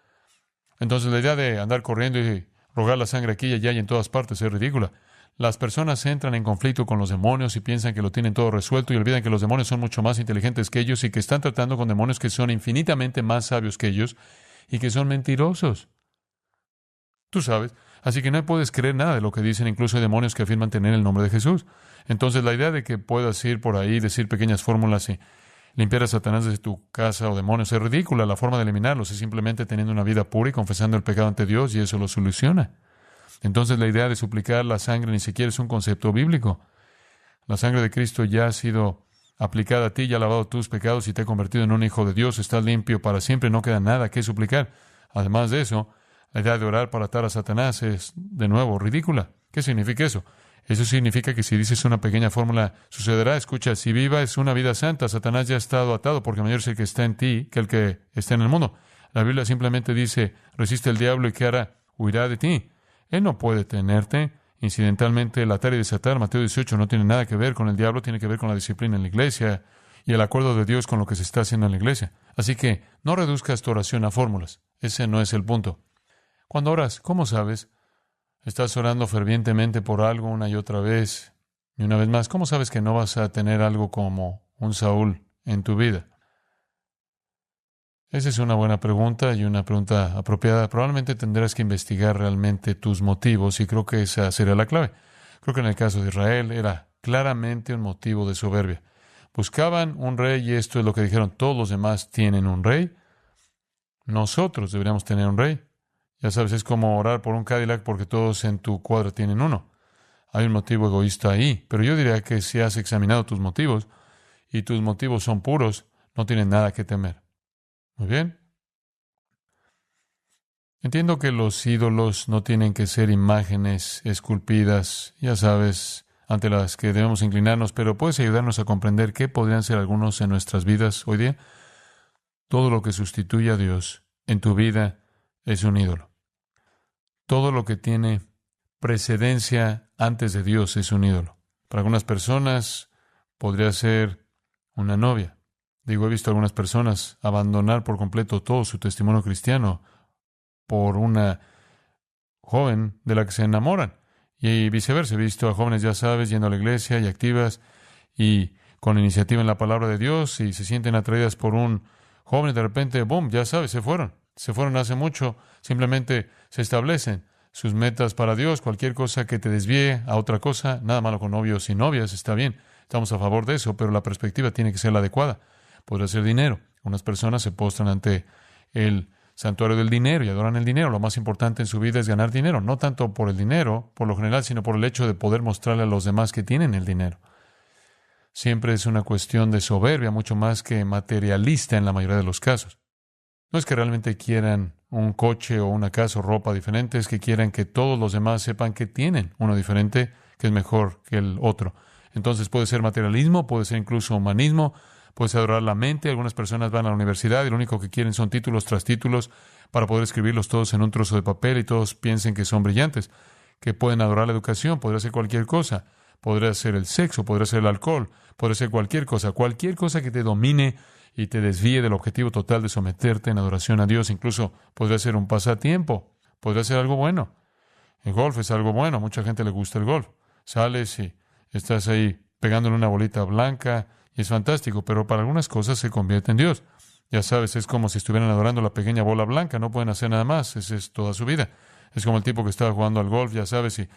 Entonces la idea de andar corriendo y rogar la sangre aquí y allá y en todas partes es ridícula. Las personas entran en conflicto con los demonios y piensan que lo tienen todo resuelto y olvidan que los demonios son mucho más inteligentes que ellos y que están tratando con demonios que son infinitamente más sabios que ellos y que son mentirosos. Tú sabes. Así que no puedes creer nada de lo que dicen. Incluso hay demonios que afirman tener el nombre de Jesús. Entonces la idea de que puedas ir por ahí, decir pequeñas fórmulas y limpiar a Satanás desde tu casa o demonios es ridícula. La forma de eliminarlos es simplemente teniendo una vida pura y confesando el pecado ante Dios, y eso lo soluciona. Entonces la idea de suplicar la sangre ni siquiera es un concepto bíblico. La sangre de Cristo ya ha sido aplicada a ti, ya ha lavado tus pecados y te ha convertido en un hijo de Dios. Estás limpio para siempre, no queda nada que suplicar. Además de eso, la idea de orar para atar a Satanás es, de nuevo, ridícula. ¿Qué significa eso? Eso significa que si dices una pequeña fórmula, sucederá. Escucha, si vivas una vida santa, Satanás ya ha estado atado, porque mayor es el que está en ti que el que está en el mundo. La Biblia simplemente dice, resiste al diablo y ¿qué hará? Huirá de ti. Él no puede tenerte. Incidentalmente, el atar y desatar, Mateo 18, no tiene nada que ver con el diablo, tiene que ver con la disciplina en la iglesia y el acuerdo de Dios con lo que se está haciendo en la iglesia. Así que no reduzcas tu oración a fórmulas. Ese no es el punto. Cuando oras, ¿cómo sabes? Estás orando fervientemente por algo una y otra vez. Y una vez más, ¿cómo sabes que no vas a tener algo como un Saúl en tu vida? Esa es una buena pregunta y una pregunta apropiada. Probablemente tendrás que investigar realmente tus motivos y creo que esa sería la clave. Creo que en el caso de Israel era claramente un motivo de soberbia. Buscaban un rey y esto es lo que dijeron. Todos los demás tienen un rey. Nosotros deberíamos tener un rey. Ya sabes, es como orar por un Cadillac porque todos en tu cuadra tienen uno. Hay un motivo egoísta ahí, pero yo diría que si has examinado tus motivos y tus motivos son puros, no tienes nada que temer. Muy bien. Entiendo que los ídolos no tienen que ser imágenes esculpidas, ya sabes, ante las que debemos inclinarnos, pero puedes ayudarnos a comprender qué podrían ser algunos en nuestras vidas hoy día. Todo lo que sustituye a Dios en tu vida es un ídolo. Todo lo que tiene precedencia antes de Dios es un ídolo. Para algunas personas podría ser una novia. Digo, he visto a algunas personas abandonar por completo todo su testimonio cristiano por una joven de la que se enamoran. Y viceversa, he visto a jóvenes, ya sabes, yendo a la iglesia y activas y con iniciativa en la palabra de Dios y se sienten atraídas por un joven y de repente, ¡boom!, ya sabes, se fueron. Se fueron hace mucho, simplemente se establecen sus metas para Dios. Cualquier cosa que te desvíe a otra cosa, nada malo con novios y novias, está bien. Estamos a favor de eso, pero la perspectiva tiene que ser la adecuada. Podría ser dinero. Unas personas se postran ante el santuario del dinero y adoran el dinero. Lo más importante en su vida es ganar dinero, no tanto por el dinero, por lo general, sino por el hecho de poder mostrarle a los demás que tienen el dinero. Siempre es una cuestión de soberbia, mucho más que materialista en la mayoría de los casos. No es que realmente quieran un coche o una casa o ropa diferente, es que quieran que todos los demás sepan que tienen uno diferente, que es mejor que el otro. Entonces puede ser materialismo, puede ser incluso humanismo, puede ser adorar la mente. Algunas personas van a la universidad y lo único que quieren son títulos tras títulos para poder escribirlos todos en un trozo de papel y todos piensen que son brillantes, que pueden adorar la educación. Podría ser cualquier cosa, podría ser el sexo, podría ser el alcohol, podría ser cualquier cosa que te domine y te desvíe del objetivo total de someterte en adoración a Dios. Incluso podría ser un pasatiempo, podría ser algo bueno. El golf es algo bueno, a mucha gente le gusta el golf. Sales y estás ahí pegándole una bolita blanca y es fantástico, pero para algunas cosas se convierte en Dios. Ya sabes, es como si estuvieran adorando la pequeña bola blanca, no pueden hacer nada más, esa es toda su vida. Es como el tipo que estaba jugando al golf, ya sabes, y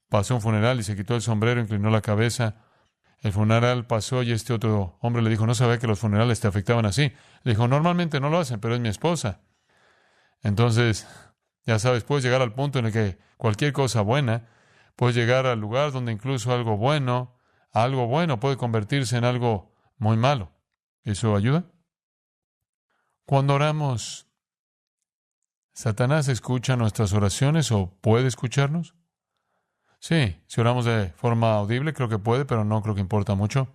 pasó un funeral y se quitó el sombrero, inclinó la cabeza. El funeral pasó y este otro hombre le dijo, no sabía que los funerales te afectaban así. Le dijo, normalmente no lo hacen, pero es mi esposa. Entonces, ya sabes, puedes llegar al punto en el que cualquier cosa buena, puedes llegar al lugar donde incluso algo bueno puede convertirse en algo muy malo. ¿Eso ayuda? Cuando oramos, ¿Satanás escucha nuestras oraciones o puede escucharnos? Sí, si oramos de forma audible, creo que puede, pero no creo que importa mucho.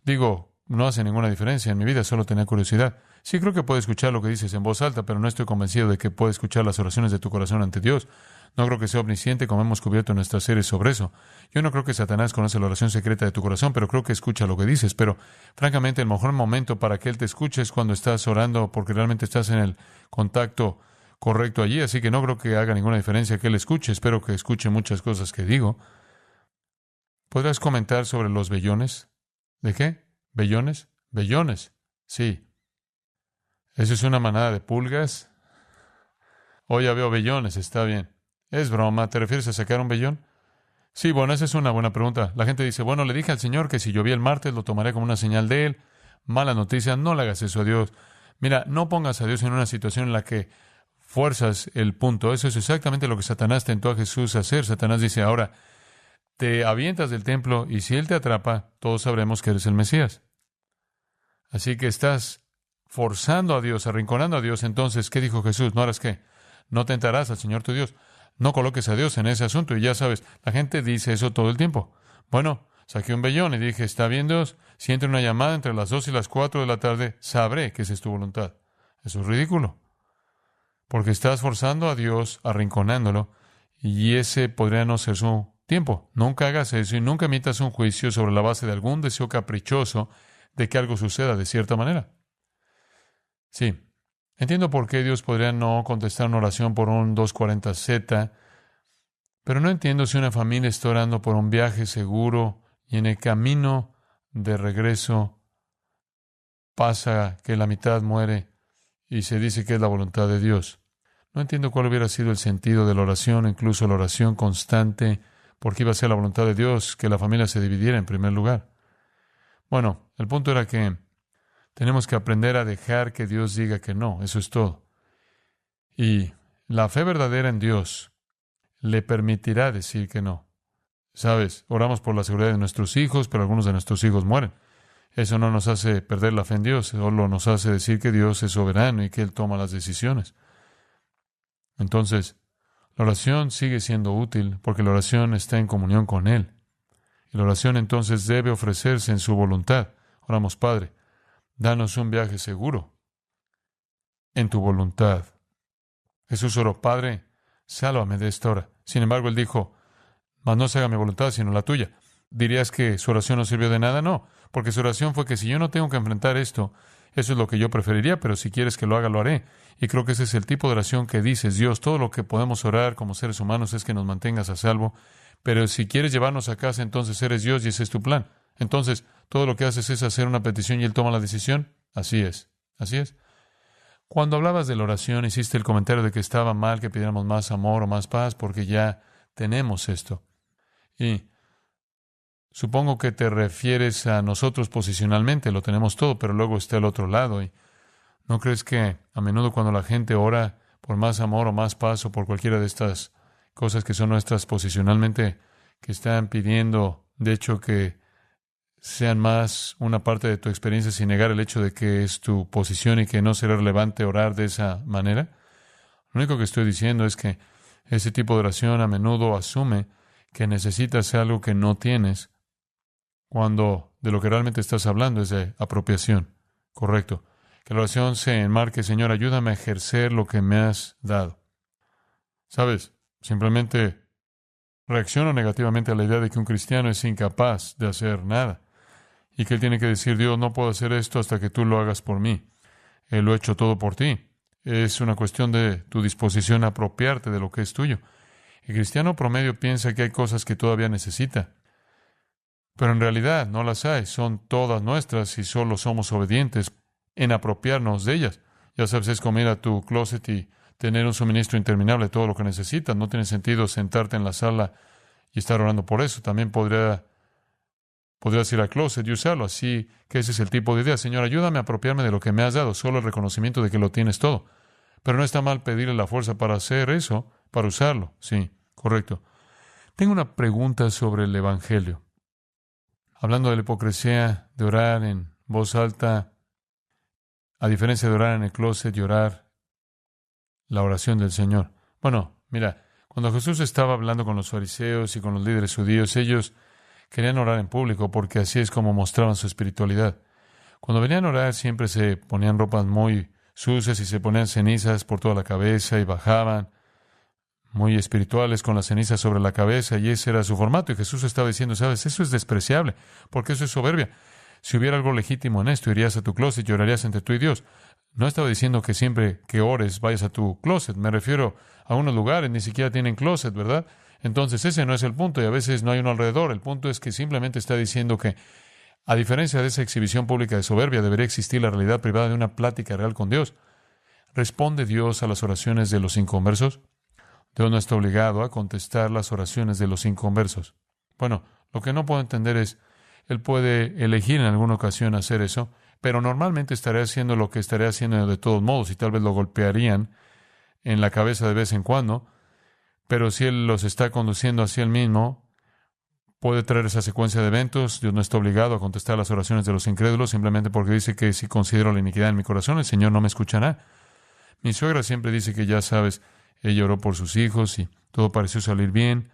Digo, no hace ninguna diferencia en mi vida, solo tenía curiosidad. Sí creo que puede escuchar lo que dices en voz alta, pero no estoy convencido de que puede escuchar las oraciones de tu corazón ante Dios. No creo que sea omnisciente como hemos cubierto en nuestra serie sobre eso. Yo no creo que Satanás conoce la oración secreta de tu corazón, pero creo que escucha lo que dices. Pero, francamente, el mejor momento para que Él te escuche es cuando estás orando porque realmente estás en el contacto correcto allí. Así que no creo que haga ninguna diferencia que Él escuche. Espero que escuche muchas cosas que digo. ¿Podrás comentar sobre los vellones? ¿De qué? ¿Vellones? Vellones. Sí. ¿Eso es una manada de pulgas? Oh, ya veo vellones, está bien. Es broma, ¿te refieres a sacar un vellón? Sí, bueno, esa es una buena pregunta. La gente dice, bueno, le dije al Señor que si llovía el martes lo tomaré como una señal de Él. Mala noticia, no le hagas eso a Dios. Mira, no pongas a Dios en una situación en la que fuerzas el punto. Eso es exactamente lo que Satanás tentó a Jesús a hacer. Satanás dice, ahora, te avientas del templo y si Él te atrapa, todos sabremos que eres el Mesías. Así que estás forzando a Dios, arrinconando a Dios. Entonces, ¿qué dijo Jesús? ¿No harás qué? No tentarás al Señor tu Dios. No coloques a Dios en ese asunto. Y ya sabes, la gente dice eso todo el tiempo. Bueno, saqué un vellón y dije, está bien Dios, si entra una llamada entre las 2 y las 4 de la tarde, sabré que esa es tu voluntad. Eso es ridículo. Porque estás forzando a Dios, arrinconándolo, y ese podría no ser su tiempo. Nunca hagas eso y nunca emitas un juicio sobre la base de algún deseo caprichoso de que algo suceda de cierta manera. Sí, entiendo por qué Dios podría no contestar una oración por un 240Z, pero no entiendo si una familia está orando por un viaje seguro y en el camino de regreso pasa que la mitad muere y se dice que es la voluntad de Dios. No entiendo cuál hubiera sido el sentido de la oración, incluso la oración constante, porque iba a ser la voluntad de Dios que la familia se dividiera en primer lugar. Bueno, el punto era que tenemos que aprender a dejar que Dios diga que no, eso es todo. Y la fe verdadera en Dios le permitirá decir que no. Sabes, oramos por la seguridad de nuestros hijos, pero algunos de nuestros hijos mueren. Eso no nos hace perder la fe en Dios, solo nos hace decir que Dios es soberano y que Él toma las decisiones. Entonces, la oración sigue siendo útil porque la oración está en comunión con Él. Y la oración entonces debe ofrecerse en su voluntad. Oramos, Padre, danos un viaje seguro en tu voluntad. Jesús oró, Padre, sálvame de esta hora. Sin embargo, Él dijo, mas no se haga mi voluntad, sino la tuya. ¿Dirías que su oración no sirvió de nada? No, porque su oración fue que si yo no tengo que enfrentar esto, eso es lo que yo preferiría, pero si quieres que lo haga, lo haré. Y creo que ese es el tipo de oración que dices, Dios, todo lo que podemos orar como seres humanos es que nos mantengas a salvo, pero si quieres llevarnos a casa, entonces eres Dios y ese es tu plan. Entonces, todo lo que haces es hacer una petición y Él toma la decisión. Así es, así es. Cuando hablabas de la oración, hiciste el comentario de que estaba mal que pidiéramos más amor o más paz porque ya tenemos esto. Y supongo que te refieres a nosotros posicionalmente, lo tenemos todo, pero luego está el otro lado. ¿Y no crees que a menudo cuando la gente ora por más amor o más paz o por cualquiera de estas cosas que son nuestras posicionalmente, que están pidiendo, de hecho, que sean más una parte de tu experiencia sin negar el hecho de que es tu posición y que no será relevante orar de esa manera? Lo único que estoy diciendo es que ese tipo de oración a menudo asume que necesitas algo que no tienes cuando de lo que realmente estás hablando es de apropiación. Correcto. Que la oración se enmarque, Señor, ayúdame a ejercer lo que me has dado. ¿Sabes? Simplemente reacciono negativamente a la idea de que un cristiano es incapaz de hacer nada y que él tiene que decir, Dios, no puedo hacer esto hasta que tú lo hagas por mí. Él lo ha hecho todo por ti. Es una cuestión de tu disposición a apropiarte de lo que es tuyo. El cristiano promedio piensa que hay cosas que todavía necesita, pero en realidad no las hay. Son todas nuestras y solo somos obedientes en apropiarnos de ellas. Ya sabes, es como ir a tu closet y tener un suministro interminable de todo lo que necesitas. No tiene sentido sentarte en la sala y estar orando por eso. También podrías ir al closet y usarlo. Así que ese es el tipo de idea. Señor, ayúdame a apropiarme de lo que me has dado. Solo el reconocimiento de que lo tienes todo. Pero no está mal pedirle la fuerza para hacer eso, para usarlo. Sí, correcto. Tengo una pregunta sobre el Evangelio. Hablando de la hipocresía, de orar en voz alta, a diferencia de orar en el closet y orar la oración del Señor. Bueno, mira, cuando Jesús estaba hablando con los fariseos y con los líderes judíos, ellos querían orar en público porque así es como mostraban su espiritualidad. Cuando venían a orar siempre se ponían ropas muy sucias y se ponían cenizas por toda la cabeza y bajaban muy espirituales con las cenizas sobre la cabeza, y ese era su formato. Y Jesús estaba diciendo, sabes, eso es despreciable, porque eso es soberbia. Si hubiera algo legítimo en esto, irías a tu closet y orarías entre tú y Dios. No estaba diciendo que siempre que ores vayas a tu closet. Me refiero a unos lugares, ni siquiera tienen closet, ¿verdad? Entonces ese no es el punto, y a veces no hay uno alrededor. El punto es que simplemente está diciendo que, a diferencia de esa exhibición pública de soberbia, debería existir la realidad privada de una plática real con Dios. ¿Responde Dios a las oraciones de los inconversos? Dios no está obligado a contestar las oraciones de los inconversos. Bueno, lo que no puedo entender es, Él puede elegir en alguna ocasión hacer eso, pero normalmente estaría haciendo lo que estaría haciendo de todos modos, y tal vez lo golpearían en la cabeza de vez en cuando, pero si Él los está conduciendo hacia Él mismo, puede traer esa secuencia de eventos. Dios no está obligado a contestar las oraciones de los incrédulos, simplemente porque dice que si considero la iniquidad en mi corazón, el Señor no me escuchará. Mi suegra siempre dice que, ya sabes, ella oró por sus hijos y todo pareció salir bien,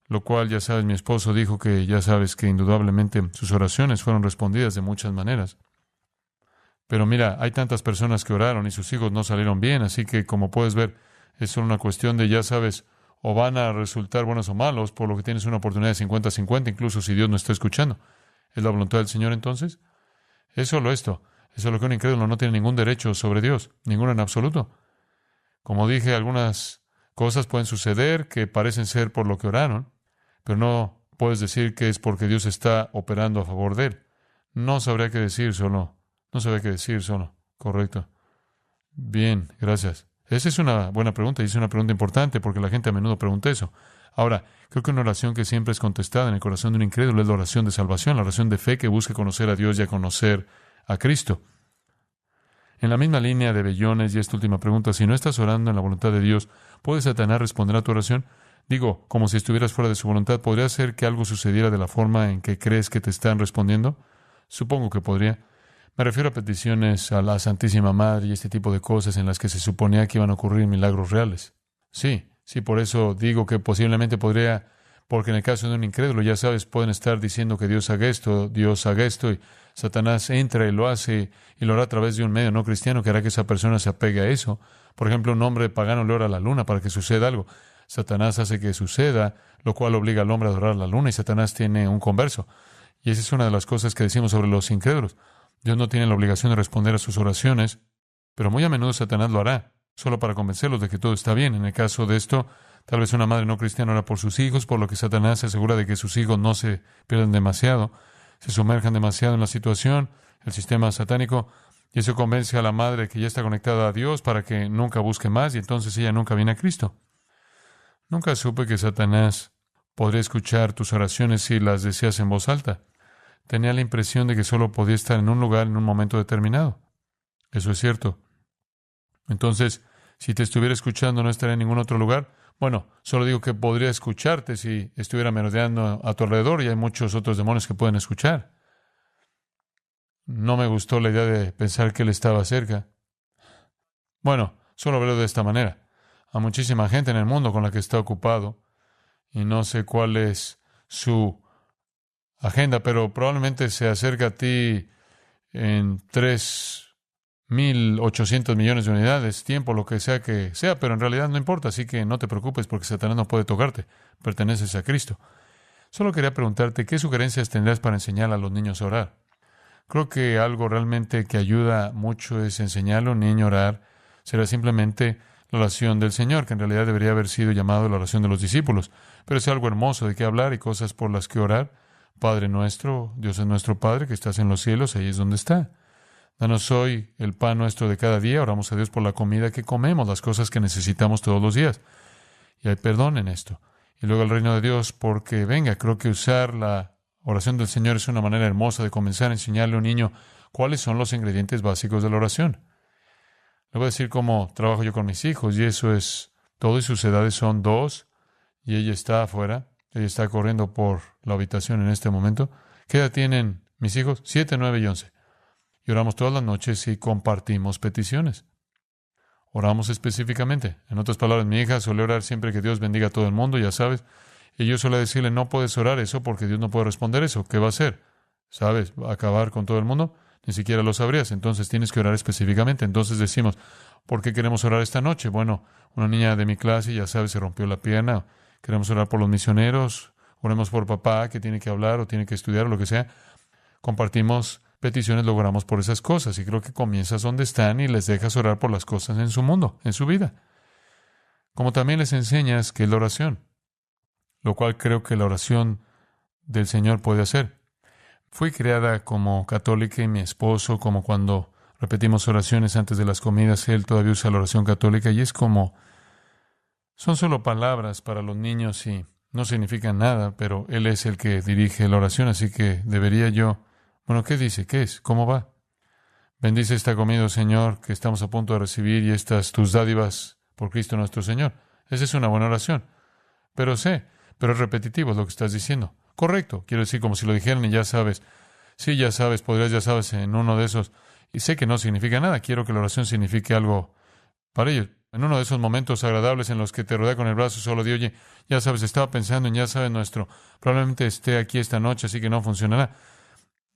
lo cual, ya sabes, mi esposo dijo que, ya sabes, que indudablemente sus oraciones fueron respondidas de muchas maneras. Pero mira, hay tantas personas que oraron y sus hijos no salieron bien, así que, como puedes ver, es solo una cuestión de, ya sabes, o van a resultar buenos o malos, por lo que tienes una oportunidad de 50-50, incluso si Dios no está escuchando. ¿Es la voluntad del Señor entonces? Es solo esto. Es solo que un incrédulo no tiene ningún derecho sobre Dios, ninguno en absoluto. Como dije, algunas cosas pueden suceder que parecen ser por lo que oraron, pero no puedes decir que es porque Dios está operando a favor de él. No sabría qué decir solo. Correcto. Bien, gracias. Esa es una buena pregunta, y es una pregunta importante porque la gente a menudo pregunta eso. Ahora, creo que una oración que siempre es contestada en el corazón de un incrédulo es la oración de salvación, la oración de fe que busca conocer a Dios y a conocer a Cristo. En la misma línea de Bellones y esta última pregunta, si no estás orando en la voluntad de Dios, ¿puede Satanás responder a tu oración? Digo, como si estuvieras fuera de su voluntad. ¿Podría ser que algo sucediera de la forma en que crees que te están respondiendo? Supongo que podría. Me refiero a peticiones a la Santísima Madre y este tipo de cosas en las que se suponía que iban a ocurrir milagros reales. Sí, por eso digo que posiblemente podría, porque en el caso de un incrédulo, ya sabes, pueden estar diciendo que Dios haga esto, y Satanás entra y lo hace, y lo hará a través de un medio no cristiano que hará que esa persona se apegue a eso. Por ejemplo, un hombre pagano le ora a la luna para que suceda algo. Satanás hace que suceda, lo cual obliga al hombre a adorar a la luna, y Satanás tiene un converso. Y esa es una de las cosas que decimos sobre los incrédulos. Dios no tiene la obligación de responder a sus oraciones, pero muy a menudo Satanás lo hará, solo para convencerlos de que todo está bien. En el caso de esto, tal vez una madre no cristiana ora por sus hijos, por lo que Satanás se asegura de que sus hijos no se pierdan demasiado, se sumerjan demasiado en la situación, el sistema satánico, y eso convence a la madre que ya está conectada a Dios para que nunca busque más, y entonces ella nunca viene a Cristo. Nunca supe que Satanás podría escuchar tus oraciones si las decías en voz alta. Tenía la impresión de que solo podía estar en un lugar en un momento determinado. Eso es cierto. Entonces, si te estuviera escuchando, ¿no estaría en ningún otro lugar? Bueno, solo digo que podría escucharte si estuviera merodeando a tu alrededor, y hay muchos otros demonios que pueden escuchar. No me gustó la idea de pensar que él estaba cerca. Bueno, solo verlo de esta manera. Hay muchísima gente en el mundo con la que está ocupado, y no sé cuál es su agenda, pero probablemente se acerca a ti en 3.800 millones de unidades, tiempo, lo que sea, pero en realidad no importa, así que no te preocupes porque Satanás no puede tocarte, perteneces a Cristo. Solo quería preguntarte, ¿qué sugerencias tendrás para enseñar a los niños a orar? Creo que algo realmente que ayuda mucho es enseñarle a un niño a orar. Será simplemente la oración del Señor, que en realidad debería haber sido llamado la oración de los discípulos, pero es algo hermoso de qué hablar y cosas por las que orar. Padre nuestro, Dios es nuestro Padre, que estás en los cielos, ahí es donde está. Danos hoy el pan nuestro de cada día. Oramos a Dios por la comida que comemos, las cosas que necesitamos todos los días. Y hay perdón en esto. Y luego el reino de Dios, porque venga, creo que usar la oración del Señor es una manera hermosa de comenzar a enseñarle a un niño cuáles son los ingredientes básicos de la oración. Le voy a decir cómo trabajo yo con mis hijos, y eso es todo, y sus edades son 2, y ella está afuera, ella está corriendo por la habitación en este momento. ¿Qué edad tienen mis hijos? 7, 9 y 11. Y oramos todas las noches y compartimos peticiones. Oramos específicamente. En otras palabras, mi hija suele orar siempre que Dios bendiga a todo el mundo, ya sabes. Y yo suele decirle, no puedes orar eso porque Dios no puede responder eso. ¿Qué va a hacer? ¿Sabes? ¿Va a acabar con todo el mundo? Ni siquiera lo sabrías. Entonces tienes que orar específicamente. Entonces decimos, ¿por qué queremos orar esta noche? Bueno, una niña de mi clase, ya sabes, se rompió la pierna. Queremos orar por los misioneros. Oremos por papá que tiene que hablar o tiene que estudiar o lo que sea. Compartimos peticiones, logramos por esas cosas. Y creo que comienzas donde están y les dejas orar por las cosas en su mundo, en su vida. Como también les enseñas que es la oración, lo cual creo que la oración del Señor puede hacer. Fui criada como católica y mi esposo, como cuando repetimos oraciones antes de las comidas, él todavía usa la oración católica y es como, son solo palabras para los niños y no significan nada, pero él es el que dirige la oración, así que debería yo. Bueno, ¿qué dice? ¿Qué es? ¿Cómo va? Bendice esta comida, Señor, que estamos a punto de recibir y estas tus dádivas por Cristo nuestro Señor. Esa es una buena oración. Pero es repetitivo es lo que estás diciendo. Correcto. Quiero decir, como si lo dijeran y ya sabes. Sí, ya sabes, podrías, ya sabes, en uno de esos. Y sé que no significa nada. Quiero que la oración signifique algo para ellos. En uno de esos momentos agradables en los que te rodea con el brazo solo de, oye, ya sabes, estaba pensando en, ya sabes, nuestro, probablemente esté aquí esta noche, así que no funcionará.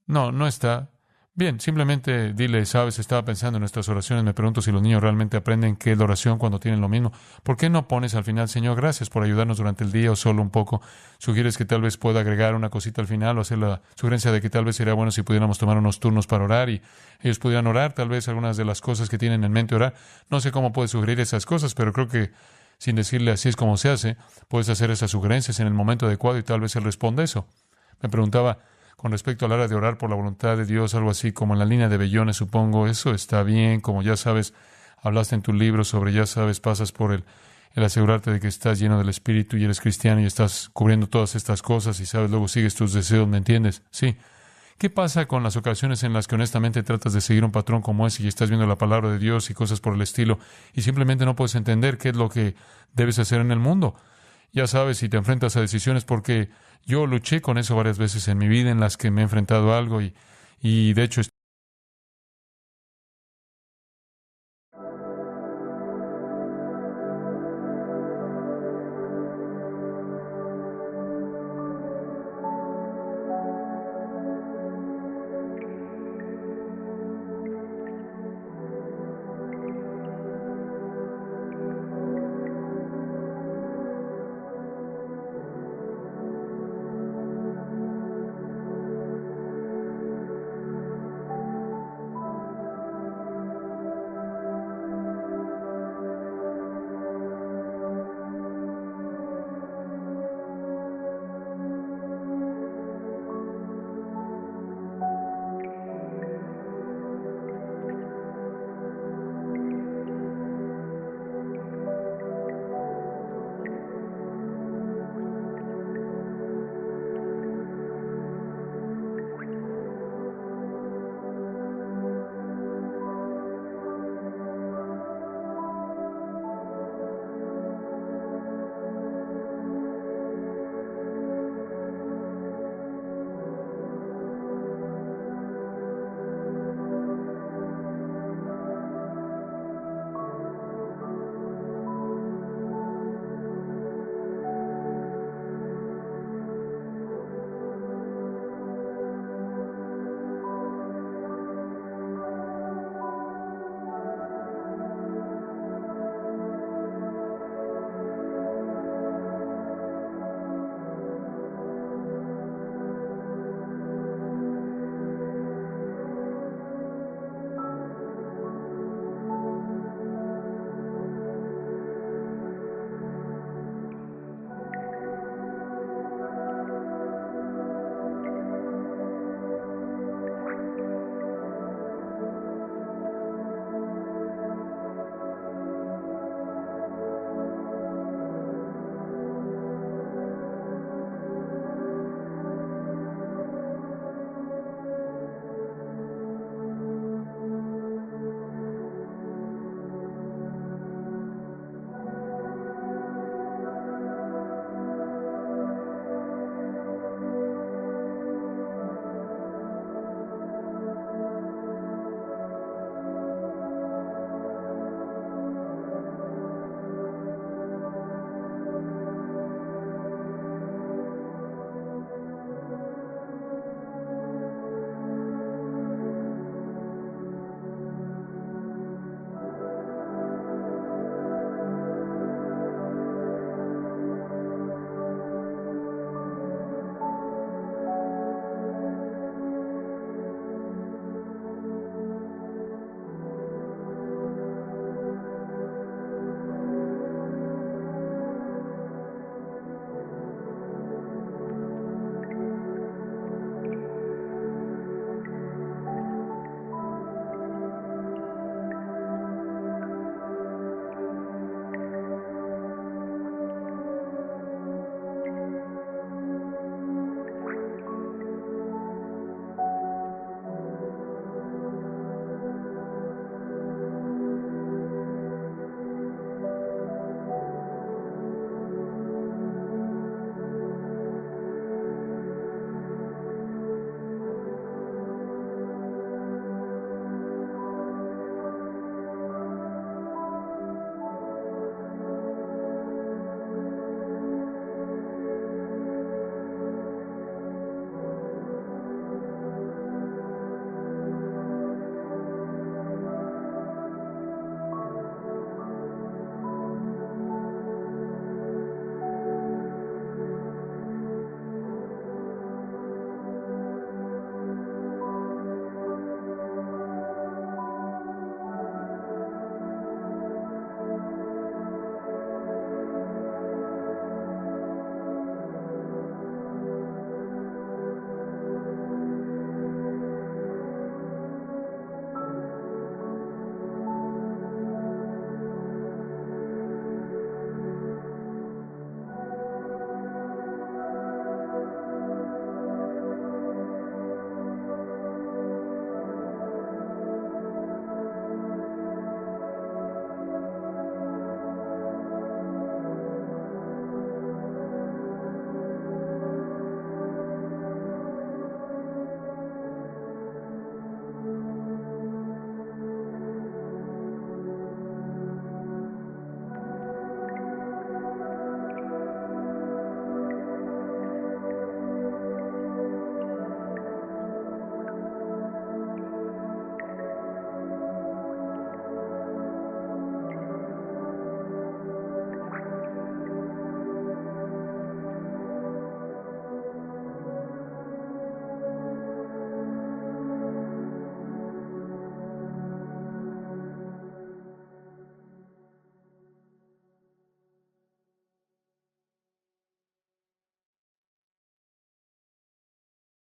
No, no está. Bien, simplemente dile, sabes, estaba pensando en nuestras oraciones, me pregunto si los niños realmente aprenden qué es la oración cuando tienen lo mismo. ¿Por qué no pones al final, Señor, gracias por ayudarnos durante el día o solo un poco? Sugieres que tal vez pueda agregar una cosita al final o hacer la sugerencia de que tal vez sería bueno si pudiéramos tomar unos turnos para orar y ellos pudieran orar, tal vez algunas de las cosas que tienen en mente orar. No sé cómo puedes sugerir esas cosas, pero creo que sin decirle así es como se hace, puedes hacer esas sugerencias en el momento adecuado y tal vez él responda eso. Me preguntaba, con respecto al área de orar por la voluntad de Dios, algo así como en la línea de Bellones, supongo, eso está bien, como ya sabes, hablaste en tu libro sobre, ya sabes, pasas por el asegurarte de que estás lleno del Espíritu y eres cristiano y estás cubriendo todas estas cosas y sabes, luego sigues tus deseos, ¿me entiendes? Sí. ¿Qué pasa con las ocasiones en las que honestamente tratas de seguir un patrón como ese y estás viendo la palabra de Dios y cosas por el estilo y simplemente no puedes entender qué es lo que debes hacer en el mundo? Ya sabes, si te enfrentas a decisiones, porque yo luché con eso varias veces en mi vida en las que me he enfrentado a algo y de hecho